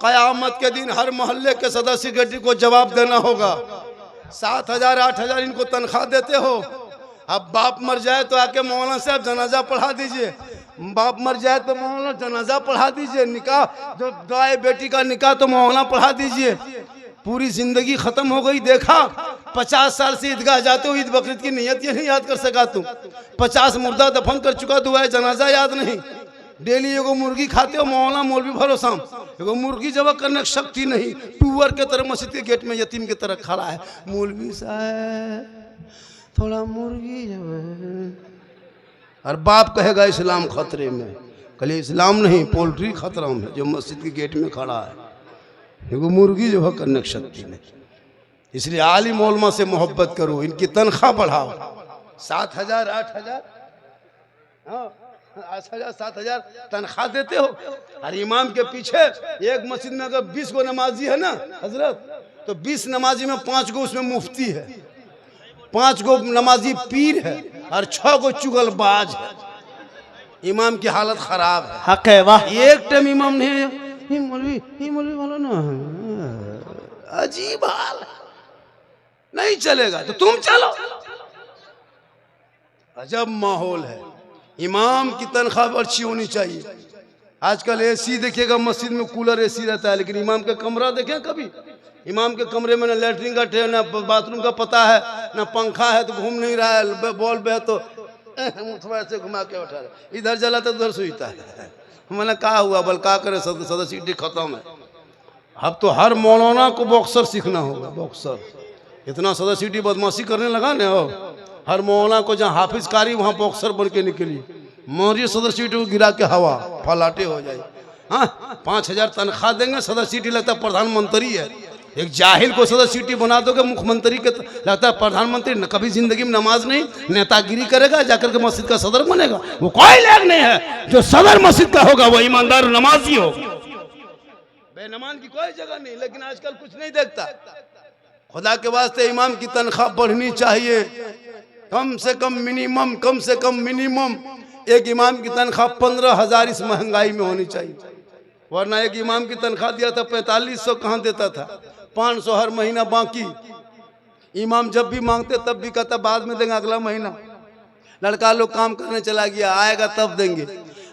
कयामत के दिन हर मोहल्ले के सदस्य सेक्रेटरी को जवाब देना होगा। 7,000, 8,000 इनको तनख्वाह देते हो। अब बाप मर जाए तो आके मौलाना साहब जनाजा पढ़ा दीजिए। बाप मर जाए तो मौलाना जनाजा पढ़ा दीजिए। निकाह जो गाय बेटी का निकाह तो मौलाना पढ़ा दीजिए। पूरी जिंदगी खत्म हो गई। देखा 50 साल से ईदगाह जाते हो, ईद बकरीद की नियत ये नहीं याद कर सका तुम। 50 मुर्दा दफन कर चुका, दुआ जनाजा याद नहीं। डेली एगो मुर्गी खाते हो, मौलाना मौलवी भरोसा एगो मुर्गी जब करने की शक्ति नहीं। टूअर के तरह मस्जिद के गेट में यतीम की तरह खड़ा है। मौलवी साहब थोड़ा मुर्गी और बाप कहेगा इस्लाम खतरे में। कल इस्लाम नहीं, पोल्ट्री खतरा में जो मस्जिद के गेट में खड़ा है। एगो मुर्गी जो है करने की शक्ति नहीं। इसलिए आलिम उलमा से मोहब्बत करो, इनकी तनख्वाह बढ़ाओ। 7,000, 8,000, हाँ 8,000 7,000 तनख्वाह देते हो। और इमाम के पीछे एक मस्जिद में अगर 20 गो नमाजी है ना हजरत, तो 20 नमाजी में 5 गो उसमें मुफ्ती है, 5 गो नमाजी पीर है और 6 गो चुगलबाज है। इमाम की हालत खराब है। हक है, वाह। एक टाइम इमाम ने ये मौलवी वाला ना अजीब हाल नहीं चलेगा तो तुम चलो। अजब माहौल है। इमाम की तनख्वाह अच्छी होनी चाहिए। आजकल एसी देखिएगा मस्जिद में, कूलर एसी रहता है, लेकिन इमाम का कमरा देखें कभी? इमाम के कमरे में ना लेटरिन का ट्रे, ना बाथरूम का पता है, ना पंखा है तो घूम नहीं रहा है, बॉल्ब है तो थोड़ा से घुमा के उठा रहा, इधर जला तो उधर सुईता है। मैंने कहा हुआ बल का करे, सदस्यटी खत्म है। अब तो हर मौलाना को बॉक्सर सीखना होगा। बॉक्सर इतना सदस्यटी बदमाशी करने लगा ना, हो हर मौलाना को जहाँ हाफिज कारी वहाँ बॉक्सर बन के निकली, मोरी सदस्यटी को गिरा के हवा फलाटे हो जाए। हाँ 5,000 तनख्वाह देंगे, सदस्यटी लगता है प्रधानमंत्री है। एक जाहिल को सदस्यटी बना दोगे मुख्यमंत्री के, लगता है प्रधानमंत्री। न कभी जिंदगी में नमाज नहीं, नेतागिरी करेगा, जाकर के मस्जिद का सदर बनेगा। वो कोई लायक नहीं है। जो सदर मस्जिद का होगा वो ईमानदार नमाजी हो। बेनमान की कोई जगह नहीं। लेकिन आजकल कुछ नहीं देखता। खुदा के वास्ते इमाम की तनख्वाह बढ़नी चाहिए। कम से कम मिनिमम एक इमाम की तनख्वाह 15,000 इस महंगाई में होनी चाहिए। वरना एक इमाम की तनख्वाह दिया था 4500, कहाँ देता था? 500 हर महीना बाकी। इमाम जब भी मांगते तब भी कहता बाद में देंगे, अगला महीना। लड़का लोग काम करने चला गया, आएगा तब देंगे।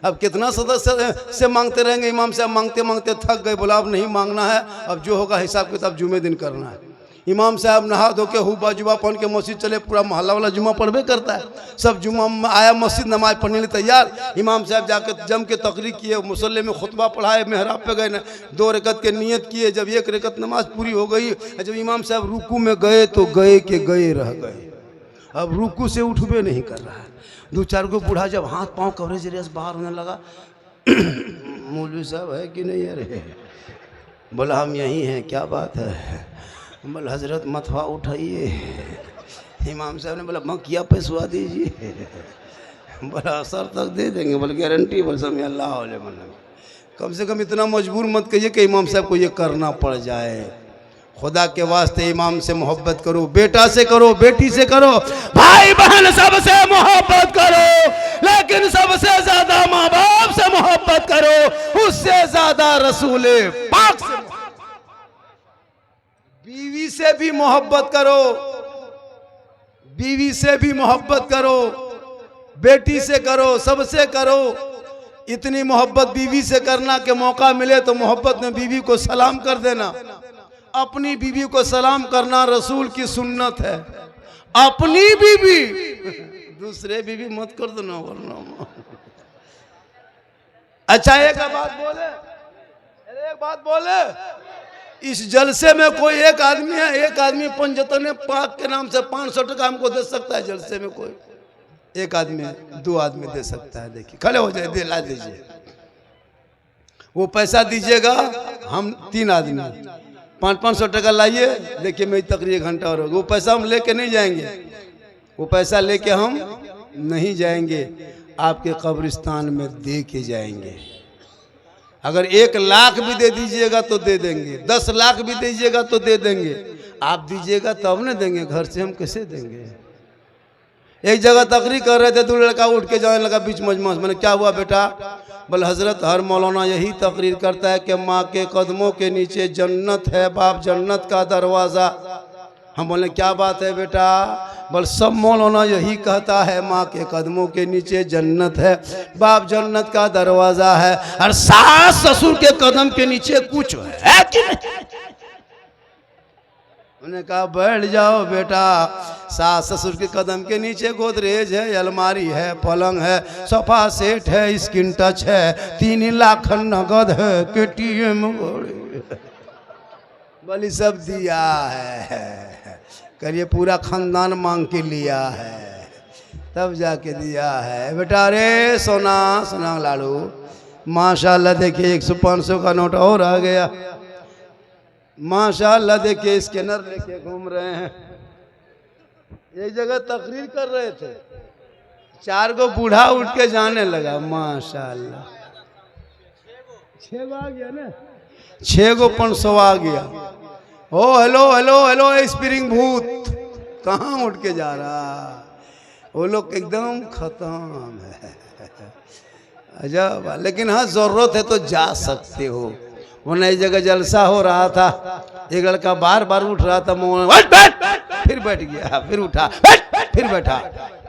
अब कितना सदस्य से मांगते रहेंगे इमाम से? मांगते मांगते थक गए, बोला अब नहीं मांगना है, अब जो होगा हिसाब किताब जुमे दिन करना है। इमाम साहब नहा धो के हुबा जुबा पहन के मस्जिद चले, पूरा मोहल्ला वाला जुम्मा पढ़बे करता है। सब जुम्मा आया मस्जिद, नमाज पढ़ने लिए तैयार। इमाम साहब जाकर जम के तकरीर किए, मुसल्ले में खुतबा पढ़ाए, मेहराब पे गए, 2 रकत के नियत किए। जब 1 रकत नमाज पूरी हो गई, जब इमाम साहब रुकू में गए तो गए के गए रह गए। अब रुकू से उठबे नहीं कर रहा है। 2-4 गो बूढ़ा जब हाथ पाँव कवरेज रेस बाहर होने लगा, मौलवी साहब है कि नहीं? अरे बोला हम यहीं हैं, क्या बात है? बोला हजरत मथवा उठाइए। इमाम साहब ने बोला मकिया पैसवा दीजिए। बोला असर तक दे देंगे। बोले गारंटी? बोल समय अल्लाह वाले मन। कम से कम इतना मजबूर मत कहिए कि इमाम साहब को ये करना पड़ जाए। खुदा के वास्ते इमाम से मोहब्बत करो, बेटा से करो, बेटी से करो, भाई बहन सबसे मोहब्बत करो, लेकिन सबसे ज्यादा माँ बाप से मोहब्बत करो, उससे ज्यादा रसूल पाक से। बीवी से भी मोहब्बत करो, बीवी से भी मोहब्बत करो, बेटी से करो, सबसे करो। इतनी मोहब्बत बीवी से करना के मौका मिले तो मोहब्बत में बीवी को सलाम कर देना। अपनी बीवी को सलाम करना रसूल की सुन्नत है। अपनी बीवी, दूसरे बीवी मत कर देना वरना। अच्छा एक बात बोले, इस जलसे में कोई एक आदमी है, एक आदमी पंजतन पाक के नाम से 500 टका हमको दे सकता है। जलसे में कोई एक आदमी है, 2 आदमी दे सकता है। देखिए खड़े हो जाए, ला दीजिए। वो पैसा दीजिएगा, हम 3 आदमी 500 टका लाइए। देखिए मेरी तकरीर 1 घंटा और वो पैसा हम लेके नहीं जाएंगे। वो पैसा लेके हम नहीं जाएंगे, आपके कब्रिस्तान में दे के जाएंगे। अगर 1 लाख भी दे दीजिएगा तो दे देंगे, 10 लाख भी दीजिएगा तो दे देंगे। आप दीजिएगा तब न देंगे, घर से हम कैसे देंगे? एक जगह तकरीर कर रहे थे, 2 लड़का उठ के जाने लगा बीच मजमा। मैंने क्या हुआ बेटा? बोले हजरत हर मौलाना यही तकरीर करता है कि माँ के कदमों के नीचे जन्नत है, बाप जन्नत का दरवाज़ा। हम बोले क्या बात है बेटा? बोल सब मौलाना यही कहता है, माँ के कदमों के नीचे जन्नत है, बाप जन्नत का दरवाज़ा है, और सास ससुर के कदम के नीचे कुछ है कि नहीं? उन्होंने कहा बैठ जाओ बेटा, सास ससुर के कदम के नीचे गोदरेज है, अलमारी है, पलंग है, सोफा सेट है, स्किन टच है, 3 लाख नगद है, KTM बली सब दिया है। करिए पूरा खानदान मांग के लिया है, तब जाके दिया है बेटा। रे सोना सोना लालू माशाल्लाह, देखिए 100-500 का नोट और आ गया। माशाल्लाह देखिए स्कैनर लेके घूम रहे हैं। एक जगह तकरीर कर रहे थे, 4 गो बूढ़ा उठ के जाने लगा, माशाल्लाह। 6 गो आ गया ना, 6 गो 500 आ गया। ओ हेलो हेलो हेलो स्प्रिंग भूत कहाँ उठ के जा रहा, वो लोग एकदम खत्म है। अजब। लेकिन हाँ जरूरत है तो जा सकते हो। वो नई जगह जलसा हो रहा था, एक लड़का बार बार उठ रहा था, फिर बैठ गया, फिर उठा, फिर बैठा,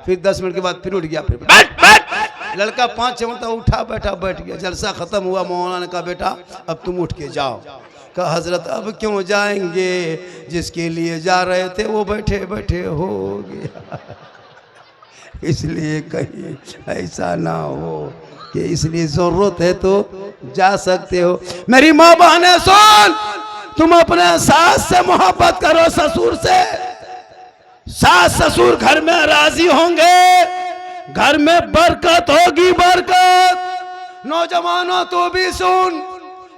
फिर 10 मिनट के बाद फिर उठ गया, फिर बैठ। लड़का 5-6 मिनट उठा बैठा बैठ गया। जलसा खत्म हुआ, मौलाना ने कहा बेटा अब तुम उठ के जाओ। कहा हजरत अब क्यों जाएंगे, जिसके लिए जा रहे थे वो बैठे बैठे हो गया। इसलिए कहीं ऐसा ना हो कि इसलिए जरूरत है तो जा सकते हो। मेरी माँ बहने सुन, तुम अपने सास से मोहब्बत करो, ससुर से। सास ससुर घर में राजी होंगे, घर में बरकत होगी, बरकत। नौजवानों तो भी सुन,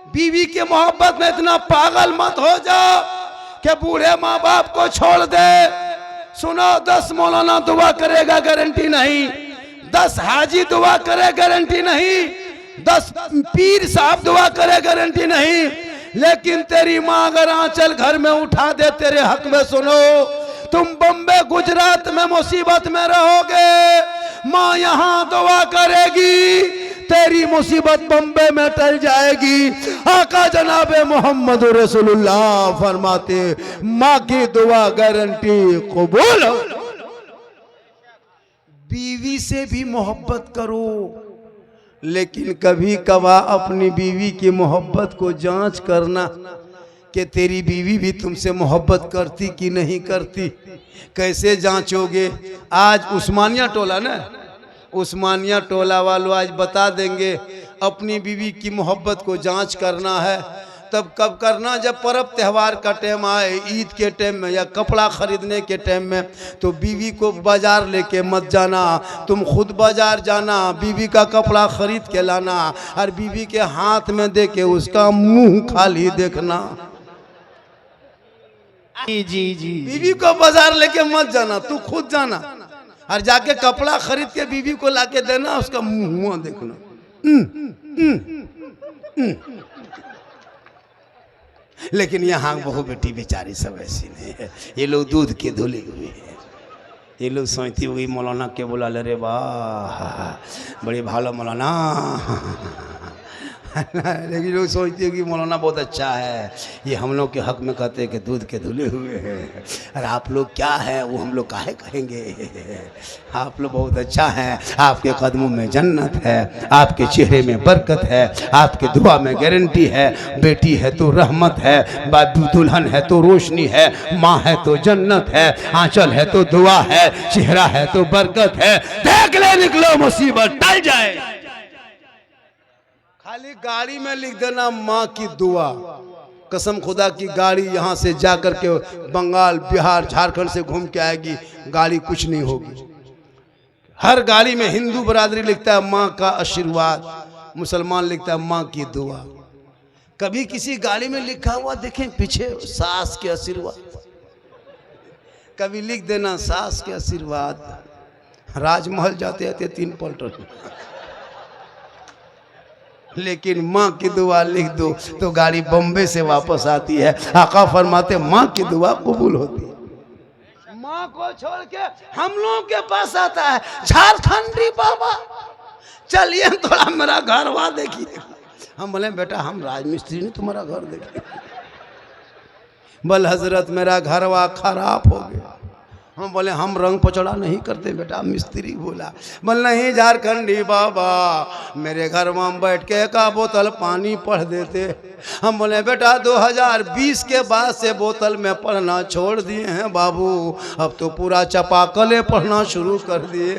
बीवी के मोहब्बत में इतना पागल मत हो जाओ कि बूढ़े माँ बाप को छोड़ दे। सुनो, 10 मौलाना दुआ करेगा गारंटी नहीं, 10 हाजी दुआ करे गारंटी नहीं, 10 पीर साहब दुआ करे गारंटी नहीं, लेकिन तेरी माँ अगर आंचल घर में उठा दे तेरे हक में, सुनो तुम बम्बे गुजरात में मुसीबत में रहोगे, माँ यहाँ दुआ करेगी, तेरी मुसीबत बम्बे में टल जाएगी। आका जनाबे मोहम्मद रसूलुल्लाह फरमाते माँ की दुआ गारंटी कबूल हो। बीवी से भी मोहब्बत करो, लेकिन कभी कभार अपनी बीवी की मोहब्बत को जांच करना कि तेरी बीवी भी तुमसे मोहब्बत करती कि नहीं करती। कैसे जांचोगे? आज उस्मानिया टोला ना, उस्मानिया टोला वालों आज बता देंगे अपनी बीवी की मोहब्बत को जांच करना है। तब कब करना? जब पर्व त्यौहार का टाइम आए, ईद के टाइम में या कपड़ा खरीदने के टाइम में, तो बीवी को बाजार लेके मत जाना, तुम खुद बाजार जाना, बीवी का कपड़ा खरीद के लाना और बीवी के हाथ में दे के उसका मुंह खाली देखना। जी जी बीवी को बाजार लेके मत जाना, तू खुद जाना और जाके कपड़ा खरीद के बीवी को लाके देना, उसका मुंह देखना। लेकिन यहाँ बहू बेटी बेचारी सब ऐसी नहीं है, ये लोग दूध के धुले हुए हैं, ये लोग सोचती हुई मौलाना के बोला ले रे वाह बड़ी भालो मौलाना। लेकिन लोग सोचते हैं कि मौलाना बहुत अच्छा है, ये हम लोग के हक में कहते हैं कि दूध के धुले हुए हैं, और आप लोग क्या है वो हम लोग काहे कहेंगे। आप लोग बहुत अच्छा हैं, आपके कदमों में जन्नत है, आपके चेहरे में बरकत है, आपके दुआ में गारंटी है, बेटी है तो रहमत है, दुल्हन है तो रोशनी है, माँ है तो जन्नत है, आंचल है तो दुआ है, चेहरा है तो बरकत है। देख ले निकलो मुसीबत टल जाए। खाली गाड़ी में लिख देना माँ की दुआ, कसम खुदा की गाड़ी यहाँ से जाकर के बंगाल बिहार झारखंड से घूम के आएगी, गाड़ी कुछ नहीं होगी। हर गाड़ी में हिंदू बरादरी लिखता है माँ का आशीर्वाद, मुसलमान लिखता है माँ की दुआ। कभी किसी गाड़ी में लिखा हुआ देखें पीछे सास के आशीर्वाद? कभी लिख देना सास के आशीर्वाद। राजमहल जाते जाते 3 पलटन, लेकिन माँ की दुआ लिख दो तो गाड़ी बम्बे से वापस आती है। आका फरमाते माँ की दुआ कबूल होती है। माँ को छोड़ के हम लोगों के पास आता है झारखंडी बाबा, चलिए थोड़ा मेरा घर वहाँ देखिए। हम बोले बेटा हम राजमिस्त्री नहीं, तुम्हारा घर देखिए। बोल हजरत मेरा घर वहाँ खराब हो गया। हम बोले हम रंग पचड़ा नहीं करते बेटा, मिस्त्री बोला। बोल नहीं झारखंडी बाबा, मेरे घर में हम बैठ के 1 बोतल पानी पढ़ देते। हम बोले बेटा 2020 के बाद से बोतल में पढ़ना छोड़ दिए हैं बाबू, अब तो पूरा चपाकले पढ़ना शुरू कर दिए।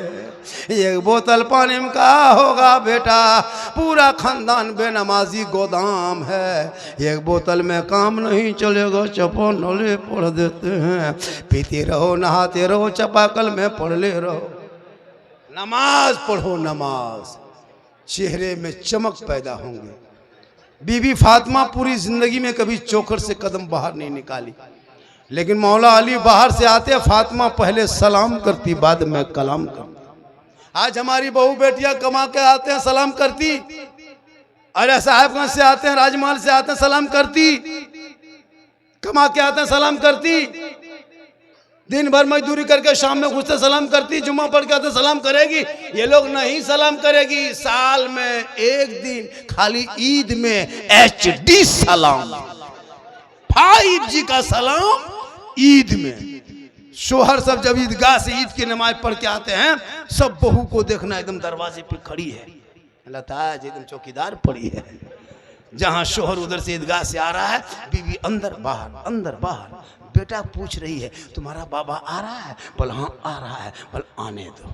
1 बोतल पानी में कहा होगा बेटा, पूरा खानदान बेनमाजी गोदाम है। 1 बोतल में काम नहीं चलेगा, चपाकले पढ़ देते हैं। पीते रहो नहाते रहो, चपाकल में पढ़ ले रहो। नमाज पढ़ो, नमाज, चेहरे में चमक पैदा होंगे। बीबी फातिमा पूरी जिंदगी में कभी चौखट से कदम बाहर नहीं निकाली, लेकिन मौला अली बाहर से आते फातिमा पहले सलाम करती बाद में कलाम करती। आज हमारी बहू बेटियां कमा के आते हैं सलाम करती, अरे साहेबगंज से आते हैं, राजमहल से आते हैं सलाम करती, कमा के आते हैं सलाम करती, दिन भर मजदूरी करके शाम में घुसते सलाम करती, जुम्मा पढ़ के आते सलाम करेगी। ये लोग नहीं सलाम करेगी, साल में एक दिन खाली ईद में HD सलाम, 5G का सलाम ईद में। शोहर सब जब ईदगाह से ईद की नमाज पढ़ के आते हैं, सब बहू को देखना एकदम दरवाजे पे खड़ी है, लताज एकदम चौकीदार पड़ी है। जहां शोहर उधर से ईदगाह से आ रहा है, बीवी अंदर बाहर अंदर बाहर। बेटा पूछ रही है तुम्हारा बाबा आ रहा है? बोल हाँ आ रहा है। बोल आने दो,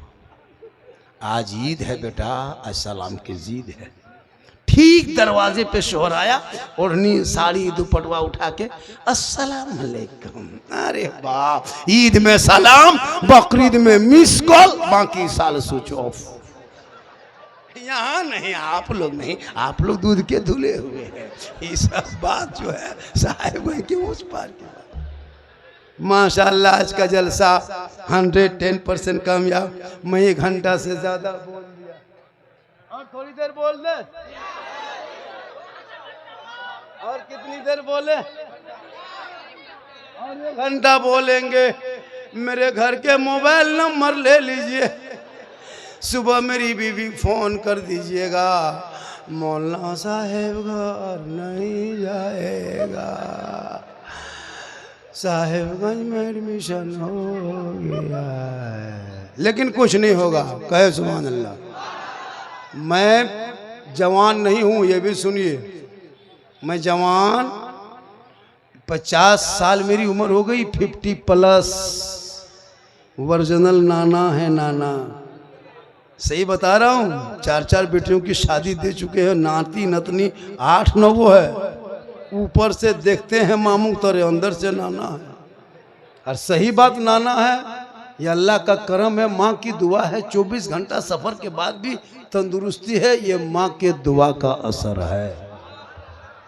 आज ईद है बेटा, आज सलाम की जीद है। ठीक दरवाजे पे शोहर आया, ओढ़नी साड़ी दुपट्टा उठा के अस्सलाम वालेकुम। अरे वाह, ईद में सलाम, बकरीद में मिस कॉल, बाकी साल स्विच ऑफ। यहाँ नहीं, आप लोग नहीं, आप लोग दूध के धुले हुए हैं। ये सब बात जो है साहिब के उस पार की बात। माशाल्लाह आज का जलसा 110% कामयाब। मैं 1 घंटा से ज्यादा बोल दिया, और थोड़ी देर बोल दे, और कितनी देर बोले? और 1 घंटा बोलेंगे। मेरे घर के मोबाइल नंबर ले लीजिए, सुबह मेरी बीवी फोन कर दीजिएगा, मौलाना साहेब घर नहीं जाएगा, साहेबगंज में एडमिशन हो गया है। लेकिन कुछ नहीं होगा, कहे सुभान अल्लाह। मैं जवान नहीं हूँ, ये भी सुनिए, मैं जवान 50 साल मेरी उम्र हो गई, 50+। ओरिजिनल नाना है नाना, सही बता रहा हूँ। 4 बेटियों की शादी दे चुके हैं, नाती नतनी 8-9 है। ऊपर से देखते हैं मामू तोरे, अंदर से नाना है। और सही बात नाना है, ये अल्लाह का करम है, माँ की दुआ है। 24 घंटा सफर के बाद भी तंदुरुस्ती है, ये माँ के दुआ का असर है।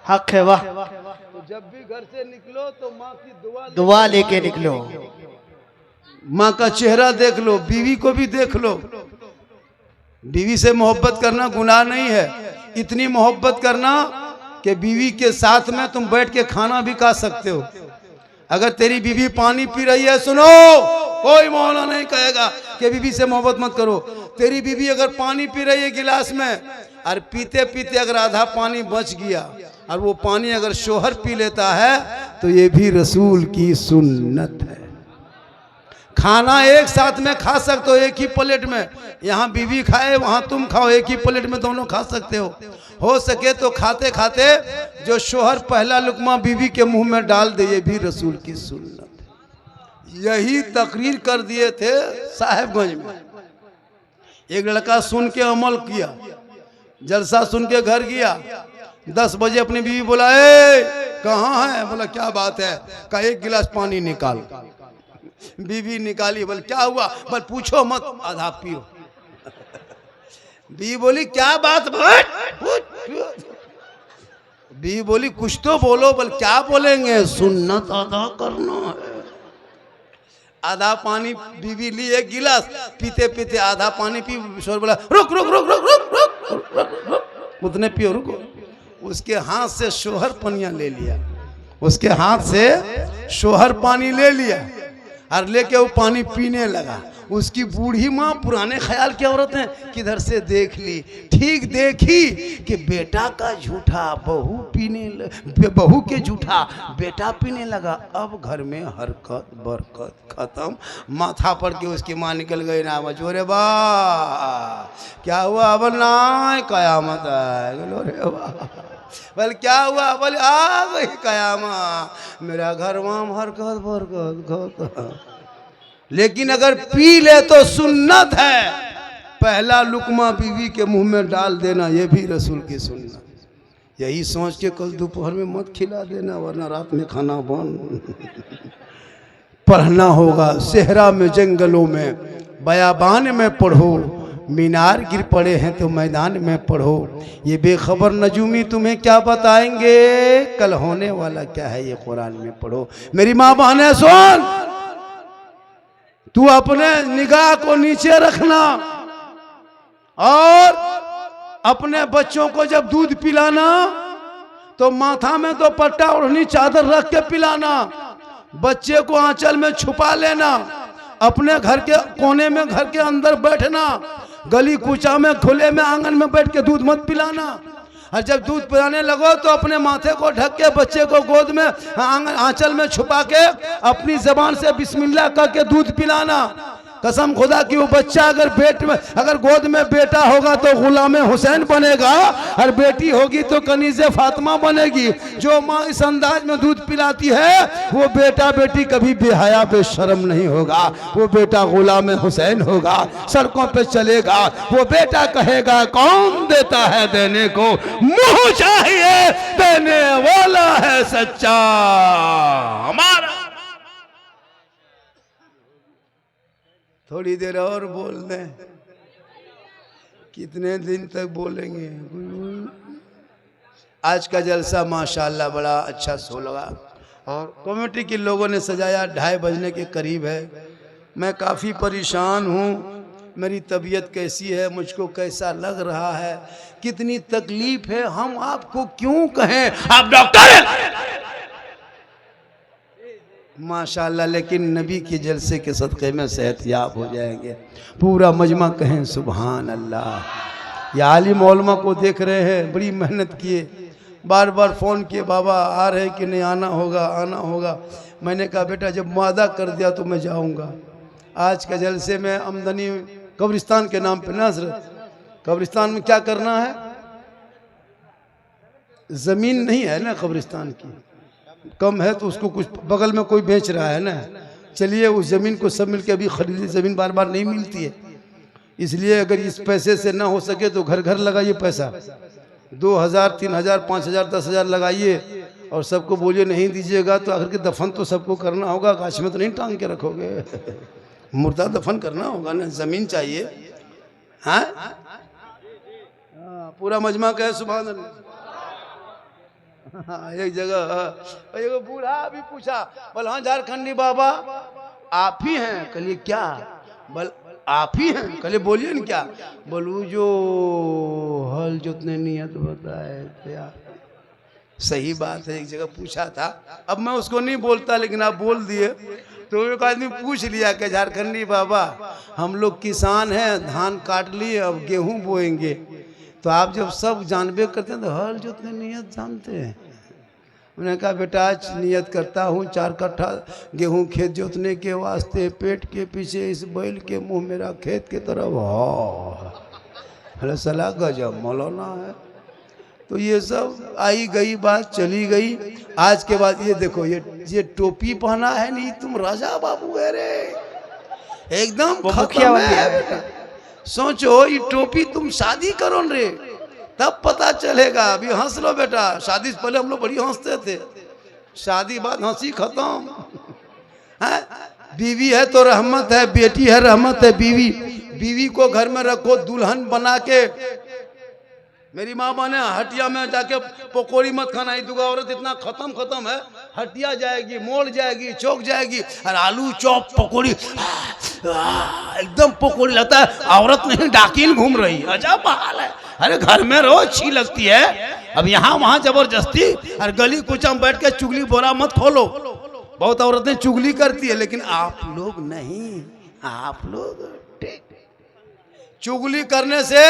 हक है, वाह। तो जब भी घर से निकलो तो माँ की दुआ लेके निकलो, माँ का चेहरा देख लो, बीवी को भी देख लो। बीवी से मोहब्बत करना गुनाह नहीं है, इतनी मोहब्बत करना कि बीवी के साथ में तुम बैठ के खाना भी खा सकते हो। अगर तेरी बीवी पानी पी रही है, सुनो, कोई मौला नहीं कहेगा कि बीवी से मोहब्बत मत करो। तेरी बीवी अगर पानी पी रही है गिलास में, और पीते पीते अगर आधा पानी बच गया, और वो पानी अगर शोहर पी लेता है, तो ये भी रसूल की सुन्नत है। खाना एक साथ में खा सकते हो, एक ही प्लेट में। यहाँ बीवी खाए, वहाँ तुम खाओ, एक ही प्लेट में दोनों खा सकते हो सके तो खाते खाते जो शोहर पहला लुकमा बीवी के मुंह में डाल दे, ये भी रसूल की सुन्नत है। यही तकरीर कर दिए थे साहेबगंज में। एक लड़का सुन के अमल किया, जलसा सुन के घर गया, 10 बजे अपनी बीवी बोला, ए कहाँ है? बोला क्या बात है? का 1 गिलास पानी निकाल। बीवी निकाली, बोल क्या हुआ? बोल पूछो मत, आधा पियो। बीवी बोली क्या बात? बीवी बोली कुछ तो बोलो। बोल क्या बोलेंगे? सुन्नत अदा करना है। आधा पानी बीवी ली, 1 गिलास, पीते पीते आधा पानी पी। शोर बोला रुक रुक रुक रुक रुक रुक रुक रुक, उतने पियो, रुको। उसके हाथ से शोहर पनिया ले लिया, उसके हाथ से शोहर पानी ले लिया, और लेके वो पानी पीने लगा। उसकी बूढ़ी माँ, पुराने ख्याल की औरत है, किधर से देख ली, ठीक देखी कि बेटा का झूठा बहू बहू के झूठा बेटा पीने लगा। अब घर में हरकत बरकत खत्म। माथा पर के उसकी माँ निकल गई ना, बचोरे बा क्या हुआ? अब ना कयामत आएगा रे बा। बोल क्या हुआ? बोले आ गई कयामत, मेरा घर वहाँ हरकत बरकत। लेकिन अगर पी ले तो सुन्नत है, पहला लुकमा बीवी के मुंह में डाल देना, ये भी रसूल की सुन्नत। यही सोच के कल दोपहर में मत खिला देना, वरना रात में खाना बंद। पढ़ना होगा सेहरा में, जंगलों में, बयाबान में पढ़ो। मीनार गिर पड़े हैं तो मैदान में पढ़ो। ये बेखबर नजूमी तुम्हें क्या बताएंगे, कल होने वाला क्या है, ये कुरान में पढ़ो। मेरी माँ बहनें सुन, तू अपने निगाह को नीचे रखना, और अपने बच्चों को जब दूध पिलाना तो माथा में तो पट्टा ओढ़नी चादर रख के पिलाना, बच्चे को आंचल में छुपा लेना, अपने घर के कोने में घर के अंदर बैठना, गली कूचा में खुले में आंगन में बैठ के दूध मत पिलाना। और जब दूध पिलाने लगो तो अपने माथे को ढक के बच्चे को गोद में आंचल में छुपा के अपनी जबान से बिस्मिल्लाह करके दूध पिलाना। कसम खुदा की वो बच्चा अगर गोद में बेटा होगा तो गुलाम हुसैन बनेगा, और बेटी होगी तो कनीज़े फातिमा बनेगी। जो माँ इस अंदाज में दूध पिलाती है वो बेटा बेटी कभी बेहया बेशर्म नहीं होगा, वो बेटा गुलाम हुसैन होगा, सड़कों पे चलेगा। वो बेटा कहेगा कौन देता है देने को, मुंह चाहिए देने वाला है सच्चा हमारा। थोड़ी देर और बोल दें, कितने दिन तक बोलेंगे। आज का जलसा माशाल्लाह बड़ा अच्छा सो लगा, और कमेटी के लोगों ने सजाया 2:30 बजने के करीब है। मैं काफ़ी परेशान हूँ, मेरी तबीयत कैसी है, मुझको कैसा लग रहा है, कितनी तकलीफ है, हम आपको क्यों कहें, आप डॉक्टर हैं माशाल्लाह, लेकिन नबी के जलसे के सदक़े में सेहतयाब हो जाएंगे। पूरा मजमा कहें सुभान अल्लाह। या आलिम उलमा को देख रहे हैं, बड़ी मेहनत किए, बार बार फ़ोन किए, बाबा आ रहे कि नहीं, आना होगा आना होगा। मैंने कहा बेटा जब वादा कर दिया तो मैं जाऊंगा। आज के जलसे में आमदनी कब्रिस्तान के नाम पे नज़र, कब्रिस्तान में क्या करना है, ज़मीन नहीं है ना कब्रिस्तान की, कम है तो उसको कुछ बगल में कोई बेच रहा है ना, चलिए उस ज़मीन को सब मिलके अभी खरीदी, ज़मीन बार बार नहीं मिलती है, इसलिए अगर इस पैसे से ना हो सके तो घर घर लगाइए पैसा, 2000 3000 5000 10,000 लगाइए, और सबको बोलिए नहीं दीजिएगा तो आखिर के दफन तो सबको करना होगा, गाछ में तो नहीं टांग के रखोगे, मुर्दा दफन करना होगा ना, ज़मीन चाहिए। हाँ पूरा मजमा कहे सुभान अल्लाह। एक जगह एक बूढ़ा भी पूछा, बोल हाँ झारखंडी बाबा आप ही हैं? कहलिए क्या? बोल आप ही हैं? कहलिए बोलिए न क्या? बोलू जो हल जोतने नियत बताए थे यार, सही बात है, एक जगह पूछा था, अब मैं उसको नहीं बोलता लेकिन आप बोल दिए, तो एक आदमी पूछ लिया कि झारखंडी बाबा हम लोग किसान हैं, धान काट लिए अब गेहूं बोएंगे, तो आप जब सब जानबे करते हैं तो हल जोतने नियत जानते हैं? उन्होंने कहा बेटा आज नियत करता हूँ 4 कट्ठा गेहूं खेत जोतने के वास्ते, पेट के पीछे इस बैल के मुंह मेरा खेत की तरफ हो। सलाह गजब मौलाना है। तो ये सब आई गई बात चली गई। आज के बाद ये देखो, ये टोपी पहना है नहीं, तुम राजा बाबू है रे, एकदम खत्म है बेटा। सोचो ये टोपी तुम शादी करो रे तब पता चलेगा। अभी हंस लो बेटा, शादी से पहले हम लोग बड़ी हंसते थे, शादी बाद हंसी खत्म है। बीवी है तो रहमत है, बेटी है रहमत है, बीवी को घर में रखो दुल्हन बना के। मेरी माँ माने हटिया में जाके पकौड़ी मत खाना, ये दुगा औरत इतना खत्म है, हटिया जाएगी, मोड़ जाएगी, चौक जाएगी, और आलू चौप पकौड़ी एकदम पकौड़ी लगता है औरत नहीं डाकिन घूम रही, अजब हाल है। अरे घर में रहो, अच्छी लगती है, अब यहाँ वहाँ जबरदस्ती, और गली कुचा में बैठ के चुगली बोरा मत खोलो। बहुत औरतें चुगली करती है लेकिन आप लोग नहीं, आप लोग चुगली करने से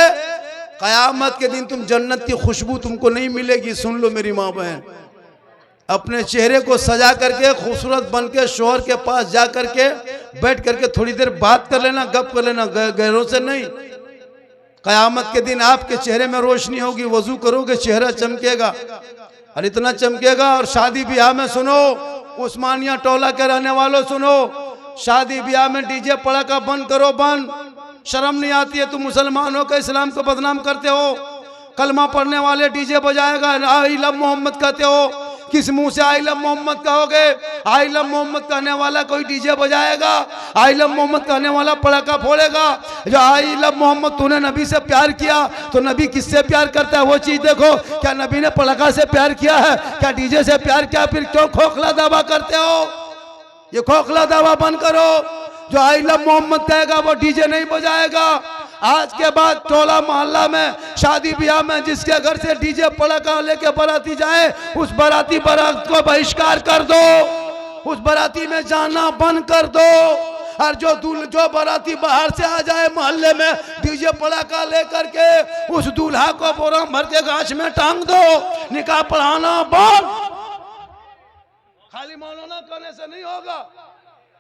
कयामत के दिन तुम जन्नत की खुशबू तुमको नहीं मिलेगी। सुन लो मेरी माँ बहन, अपने चेहरे को सजा करके खूबसूरत बन के शोहर के पास जा करके बैठ करके थोड़ी देर बात कर लेना, गप कर लेना, गैरों से नहीं। कयामत के दिन आपके चेहरे में रोशनी होगी, वजू करोगे चेहरा चमकेगा, और इतना चमकेगा। और शादी ब्याह में सुनो, उस्मानिया टोला के रहने वालों सुनो, शादी ब्याह में डीजे पड़ाका बंद करो, बंद। शर्म नहीं आती है? तुम मुसलमान हो का इस्लाम को बदनाम करते हो। कलमा पढ़ने वाले डीजे बजाएगा, आई लव मोहम्मद कहते हो, किस मुंह से आई लव मोहम्मद कहोगे? आई लव मोहम्मद कहने वाला कोई डीजे बजाएगा? आई लव मोहम्मद कहने वाला पड़ाका फोड़ेगा? जो आई लव मोहम्मद तूने नबी से प्यार किया तो नबी किससे प्यार करता है वो चीज देखो। क्या नबी ने पड़ाका से प्यार किया है? क्या डीजे से प्यार किया? फिर क्यों खोखला दावा करते हो? ये खोखला दावा बंद करो। जो आई लव मोहम्मद कहेगा वो डीजे नहीं बजाएगा, आज के बाद टोला मोहल्ला में शादी ब्याह में जिसके घर से डीजे पड़ाका लेके बाराती जाए, उस बाराती बारात को बहिष्कार कर दो, उस बाराती में जाना बंद कर दो। और जो बाराती बाहर से आ जाए मोहल्ले में डीजे पड़ाका लेकर के, उस दूल्हा को बोरा भर के गाछ में टांग दो। निकाह पढ़ाना बंद। खाली मौलाना करने से नहीं होगा।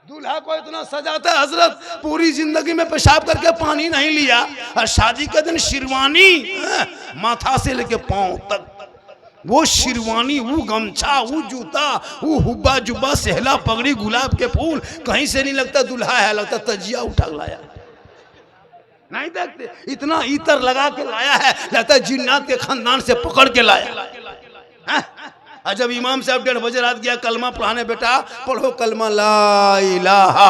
दूल्हा को इतना सजाता है हजरत, पूरी जिंदगी में पेशाब करके पानी नहीं लिया, और शादी के दिन शिरवानी माथा से लेके पांव तक, वो शिरवानी, वो गमछा, वो जूता, वो हुब्बा जुब्बा, सहला पगड़ी, गुलाब के फूल, कहीं से नहीं लगता दूल्हा है, लगता तजिया उठा लाया। नहीं देखते, इतना इतर लगा के लाया है, लगता है जिन्नात के खानदान से पकड़ के लाया है। और जब इमाम साहब 1:30 बजे रात गया कलमा पढ़ाने, बेटा पढ़ो कलमा ला इलाहा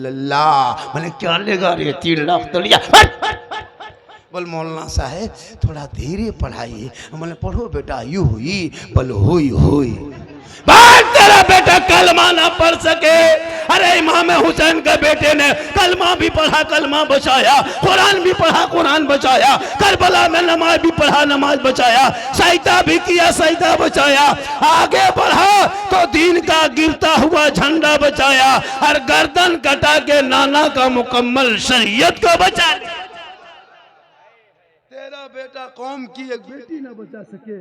इल्लल्लाह। मैंने क्या लेगा रे 3 लाख तो लिया। बोल मौलाना साहब थोड़ा धीरे पढ़ाइए। मैंने पढ़ो बेटा यू हुई बल हुई हुई। तेरा बेटा कलमा ना पढ़ सके। अरे इमाम हुसैन के बेटे ने कलमा भी पढ़ा, कलमा बचाया, कुरान भी पढ़ा, कुरान बचाया, करबला में नमाज भी पढ़ा, नमाज बचाया, सजदा भी किया, सजदा बचाया, आगे बढ़ा तो दीन का गिरता हुआ झंडा बचाया, और गर्दन कटा के नाना का मुकम्मल शरीयत को बचा लिया। तेरा बेटा कौम की एक बेटी न बचा सके,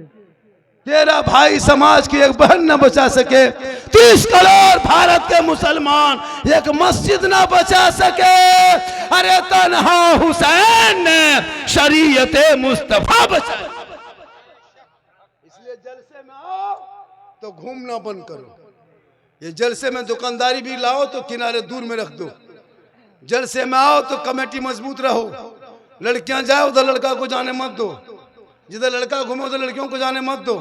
तेरा भाई समाज की एक बहन न बचा सके, 30 करोड़ भारत के मुसलमान एक मस्जिद न बचा सके। अरे तन्हा हुसैन ने शरीयत मुस्तफा बचा। इसलिए जलसे में आओ तो घूमना बंद करो। ये जलसे में दुकानदारी भी लाओ तो किनारे दूर में रख दो। जलसे में आओ तो कमेटी मजबूत रहो। लड़कियां जाए उधर लड़का को जाने मत दो, जिधर लड़का घूमे उधर लड़कियों को जाने मत दो।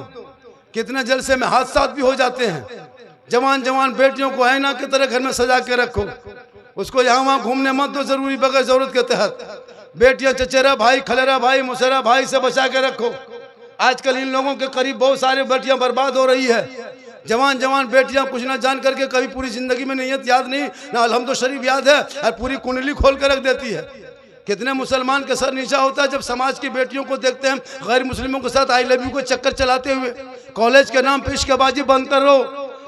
कितने जलसे में हादसा भी हो जाते हैं। जवान जवान बेटियों को ऐना की तरह घर में सजा के रखो, उसको यहाँ वहाँ घूमने मत दो जरूरी बगैर जरूरत के तहत। बेटियां चचेरा भाई, खलेरा भाई, मुसरा भाई से बचा के रखो। आजकल इन लोगों के करीब बहुत सारे बेटियां बर्बाद हो रही है। जवान जवान बेटियां कुछ ना जान करके कभी पूरी जिंदगी में नीयत याद नहीं ना अलहम्दुलिल्लाह शरीफ याद है, और पूरी कुंडली खोल कर रख देती है। कितने मुसलमान के सर नीचा होता है जब समाज की बेटियों को देखते हैं गैर मुस्लिमों के साथ आई लव यू को चक्कर चलाते हुए। कॉलेज के नाम पे इश्कबाजी बंद करो।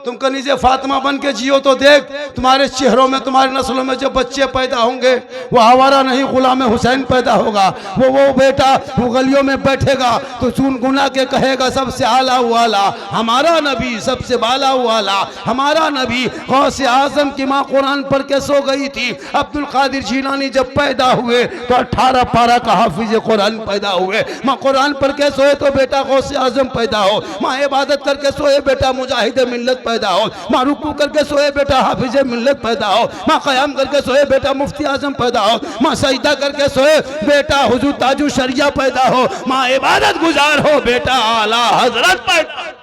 तुम कनीज़े फातिमा बन के जियो तो देख तुम्हारे चेहरों में, तुम्हारी नस्लों में जो बच्चे पैदा होंगे वो आवारा नहीं गुलाम हुसैन पैदा होगा। वो बेटा वो गलियों में बैठेगा तो चुन गुना के कहेगा सबसे आला वाला हमारा नबी, सबसे बाला वाला हमारा नबी। गौसे आजम की माँ कुरान पढ़ के सो गई थी। अब्दुल कादिर जीलानी जब पैदा हुए तो 18 पारा का हाफिज कुरान पैदा हुए। माँ कुरान पढ़ के सोए तो बेटा गौसे आजम पैदा हो। माँ इबादत करके सोए बेटा मुजाहिद मिल्लत पैदा हो। माँ रुकू करके सोए बेटा हाफिज मिल्लत पैदा हो। माँ क़याम करके सोए बेटा मुफ्ती आजम पैदा हो। माँ सजदा करके सोए बेटा हुजूर ताजू शरिया पैदा हो। माँ इबादत गुजार हो बेटा आला हजरत पैदा।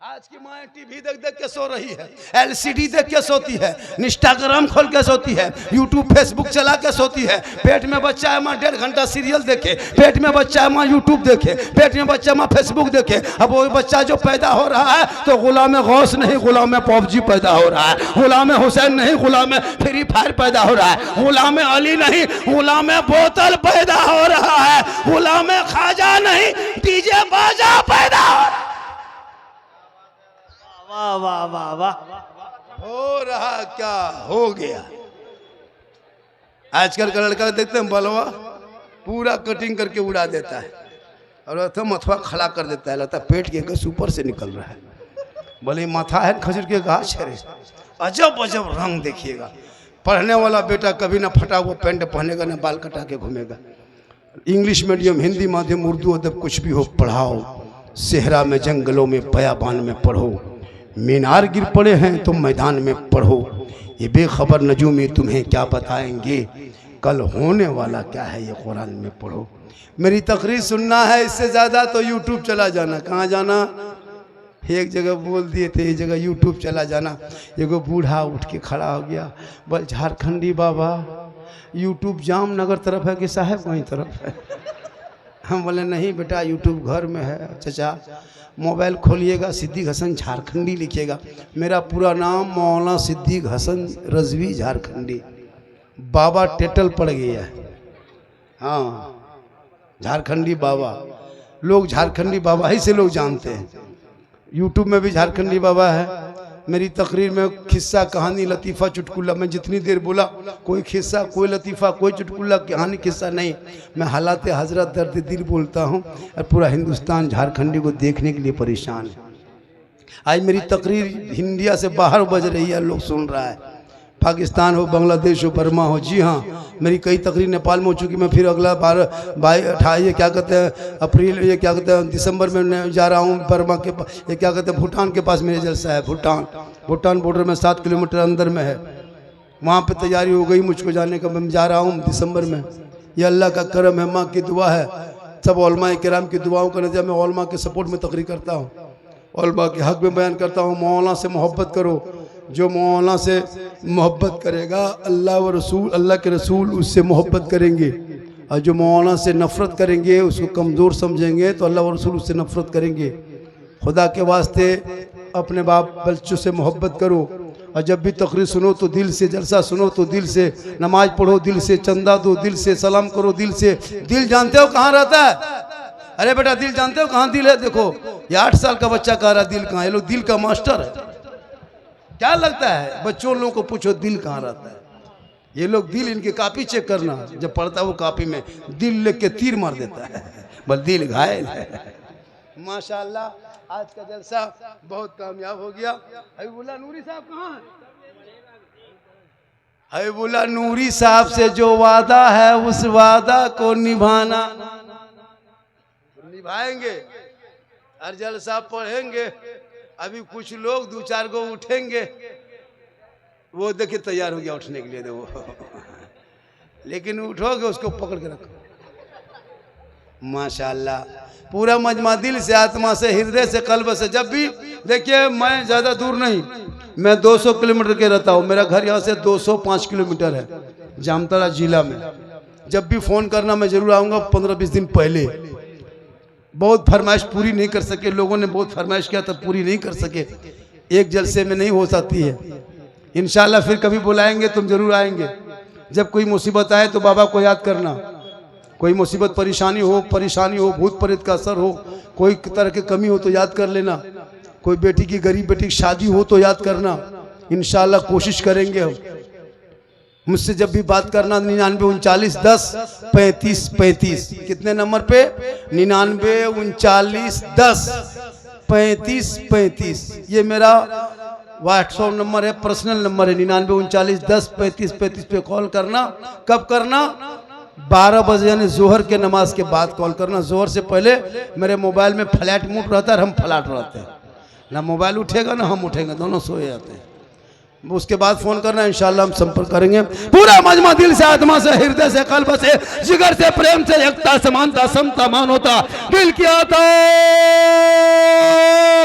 आज की माँ टीवी देख देख के सो रही है, एलसीडी देख के सोती है, इंस्टाग्राम खोल के सोती है, यूट्यूब फेसबुक चला के सोती है। पेट में बच्चा है माँ 1.5 घंटा सीरियल देखे, पेट में बच्चा है माँ यूट्यूब देखे, पेट में बच्चा माँ फेसबुक देखे। अब वो बच्चा जो पैदा हो रहा है तो गुलाम गौस नहीं गुलाम पबजी पैदा हो रहा है, गुलाम हुसैन नहीं गुलाम फ्री फायर पैदा हो रहा है, गुलाम अली नहीं गुलाम बोतल पैदा हो रहा है, गुलाम खाजा नहीं डीजे बाजा पैदा हो रहा है। वाह वाह वाह वाह। हो रहा क्या हो गया। आजकल का लड़का देखते हैं बलवा पूरा कटिंग करके उड़ा देता है और तो मथुआ खड़ा कर देता है, लगता है पेट के गस ऊपर से निकल रहा है। बोले माथा है खजूर के गाछ है। अजब अजब रंग देखिएगा। पढ़ने वाला बेटा कभी ना फटा हुआ पैंट पहनेगा ना बाल कटा के घूमेगा। इंग्लिश मीडियम, हिंदी माध्यम, उर्दू अदब कुछ भी हो पढ़ाओ। सेहरा में, जंगलों में, बयाबान में पढ़ो। मीनार गिर पड़े हैं तो मैदान में पढ़ो। ये बेखबर नजूमी तुम्हें क्या बताएंगे, कल होने वाला क्या है ये कुरान में पढ़ो। मेरी तकरीर सुनना है इससे ज़्यादा तो यूट्यूब चला जाना। कहाँ जाना? एक जगह बोल दिए थे, एक जगह यूट्यूब चला जाना। एगो बूढ़ा उठ के खड़ा हो गया, बोल झारखंडी बाबा यूट्यूब जामनगर तरफ है कि साहेब वहीं तरफ है? हम बोले नहीं बेटा यूट्यूब घर में है। चचा मोबाइल खोलिएगा, सिद्दीक हसन झारखंडी लिखिएगा। मेरा पूरा नाम मौलाना सिद्दीक हसन रजवी झारखंडी, बाबा टेटल पड़ गया है। हाँ झारखंडी बाबा, लोग झारखंडी बाबा ही से लोग जानते हैं। यूट्यूब में भी झारखंडी बाबा है। मेरी तकरीर में खिस्सा कहानी लतीफ़ा चुटकुला, मैं जितनी देर बोला कोई खिस्सा कोई लतीफ़ा कोई चुटकुला कहानी किस्सा नहीं, मैं हालात हजरत दर्द दिल बोलता हूँ। और पूरा हिंदुस्तान झारखंडी को देखने के लिए परेशान है। आज मेरी तकरीर इंडिया से बाहर बज रही है, लोग सुन रहा है, पाकिस्तान हो बांग्लादेश हो बर्मा हो। जी हाँ, मेरी कई तकरीर नेपाल में हो चुकी। मैं फिर अगला 28 ये क्या कहते हैं अप्रैल, ये क्या कहते हैं दिसंबर में जा रहा हूँ बर्मा के पास, ये क्या कहते हैं भूटान के पास मेरे जलसा है। भूटान बॉर्डर में 7 किलोमीटर अंदर में है, वहाँ पे तैयारी हो गई मुझको जाने का। मैं जा रहा हूँ दिसंबर में। ये अल्लाह का करम है, माँ की दुआ है, सब उलमा किराम की दुआओं का नतीजा। मैं उलमा के सपोर्ट में तकरीर करता हूँ, उलमा के हक़ में बयान करता हूँ। मौलाना से मोहब्बत करो, जो मौलाना से मोहब्बत करेगा अल्लाह व रसूल, अल्लाह के रसूल उससे मोहब्बत करेंगे। और जो मौलाना से नफ़रत करेंगे, उसको कमज़ोर समझेंगे, तो अल्लाह व रसूल उससे नफ़रत करेंगे। खुदा के वास्ते अपने बाप बच्चों से मोहब्बत करो। और जब भी तकरीर सुनो तो दिल से, जलसा सुनो तो दिल से, नमाज पढ़ो दिल से, चंदा दो दिल से, सलाम करो दिल से। दिल जानते हो कहाँ रहता है? अरे बेटा दिल जानते हो कहाँ दिल है? देखो ये 8 साल का बच्चा कह रहा दिल कहाँ है। ये लोग दिल का मास्टर है। क्या लगता है बच्चों लोगों को पूछो दिल कहाँ रहता है? ये लोग दिल, इनकी कापी चेक करना, जब पढ़ता है वो कापी में दिल लेके के तीर मार देता है, बस दिल घायल है। माशाल्लाह आज का जलसा बहुत कामयाब हो गया। हबीबुल्लाह नूरी साहब कहाँ हैं? हबीबुल्लाह नूरी साहब से जो वादा है उस वादा को निभाना, निभाएंगे। और जलसा पढ़ेंगे। अभी कुछ लोग 2-4 को उठेंगे, वो देखिए तैयार हो गया उठने के लिए वो लेकिन उठोगे उसको पकड़ के रखो। माशाल्लाह पूरा मजमा दिल से, आत्मा से, हृदय से, कल्ब से। जब भी देखिए मैं ज़्यादा दूर नहीं, मैं 200 किलोमीटर के रहता हूँ। मेरा घर यहाँ से 205 किलोमीटर है, जामताड़ा जिला में। जब भी फ़ोन करना मैं ज़रूर आऊँगा 15-20 दिन पहले। बहुत फरमाइश पूरी नहीं कर सके, लोगों ने बहुत फरमाइश किया तब पूरी नहीं कर सके, एक जलसे में नहीं हो सकती है। इंशाल्लाह फिर कभी बुलाएंगे, तुम जरूर आएंगे। जब कोई मुसीबत आए तो बाबा को याद करना। कोई मुसीबत परेशानी हो, भूत प्रेत का असर हो, कोई तरह की कमी हो तो याद कर लेना। कोई बेटी की, गरीब बेटी की शादी हो तो याद करना। इंशाल्लाह कोशिश करेंगे हम। मुझसे जब भी बात करना 99 39 10 35 35। कितने नंबर पे? 99 39 10 35 35। ये मेरा व्हाट्सएप नंबर है, पर्सनल नंबर है। 99 39 10 35 35 पे कॉल करना। कब करना? 12 बजे यानी जोहर के नमाज के बाद कॉल करना। जोहर से पहले मेरे मोबाइल में फ्लैट मोड रहता है और हम फ्लैट रहते हैं, ना मोबाइल उठेगा ना हम उठेंगे, दोनों सोए जाते हैं। उसके बाद फोन करना, इंशाल्लाह हम संपर्क करेंगे। पूरा मजमा दिल से, आत्मा से, हृदय से, कल्ब से, जिगर से, प्रेम से, एकता, समानता, समता, मानवता, दिल की आता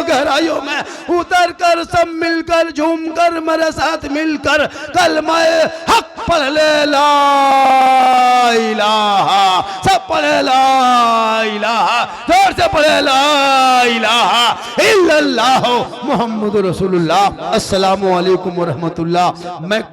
गहराइयों में उतर कर सब मिलकर झूम कर मेरे साथ मिलकर कलमाए हक पढ़ ले, ला इलाहा। सब पढ़े ला इलाहा, जोर से पढ़े ला इलाहा इल्लल्लाह मुहम्मदुर रसूलुल्लाह। अस्सलामु अलैकुम व रहमतुल्लाह। मैं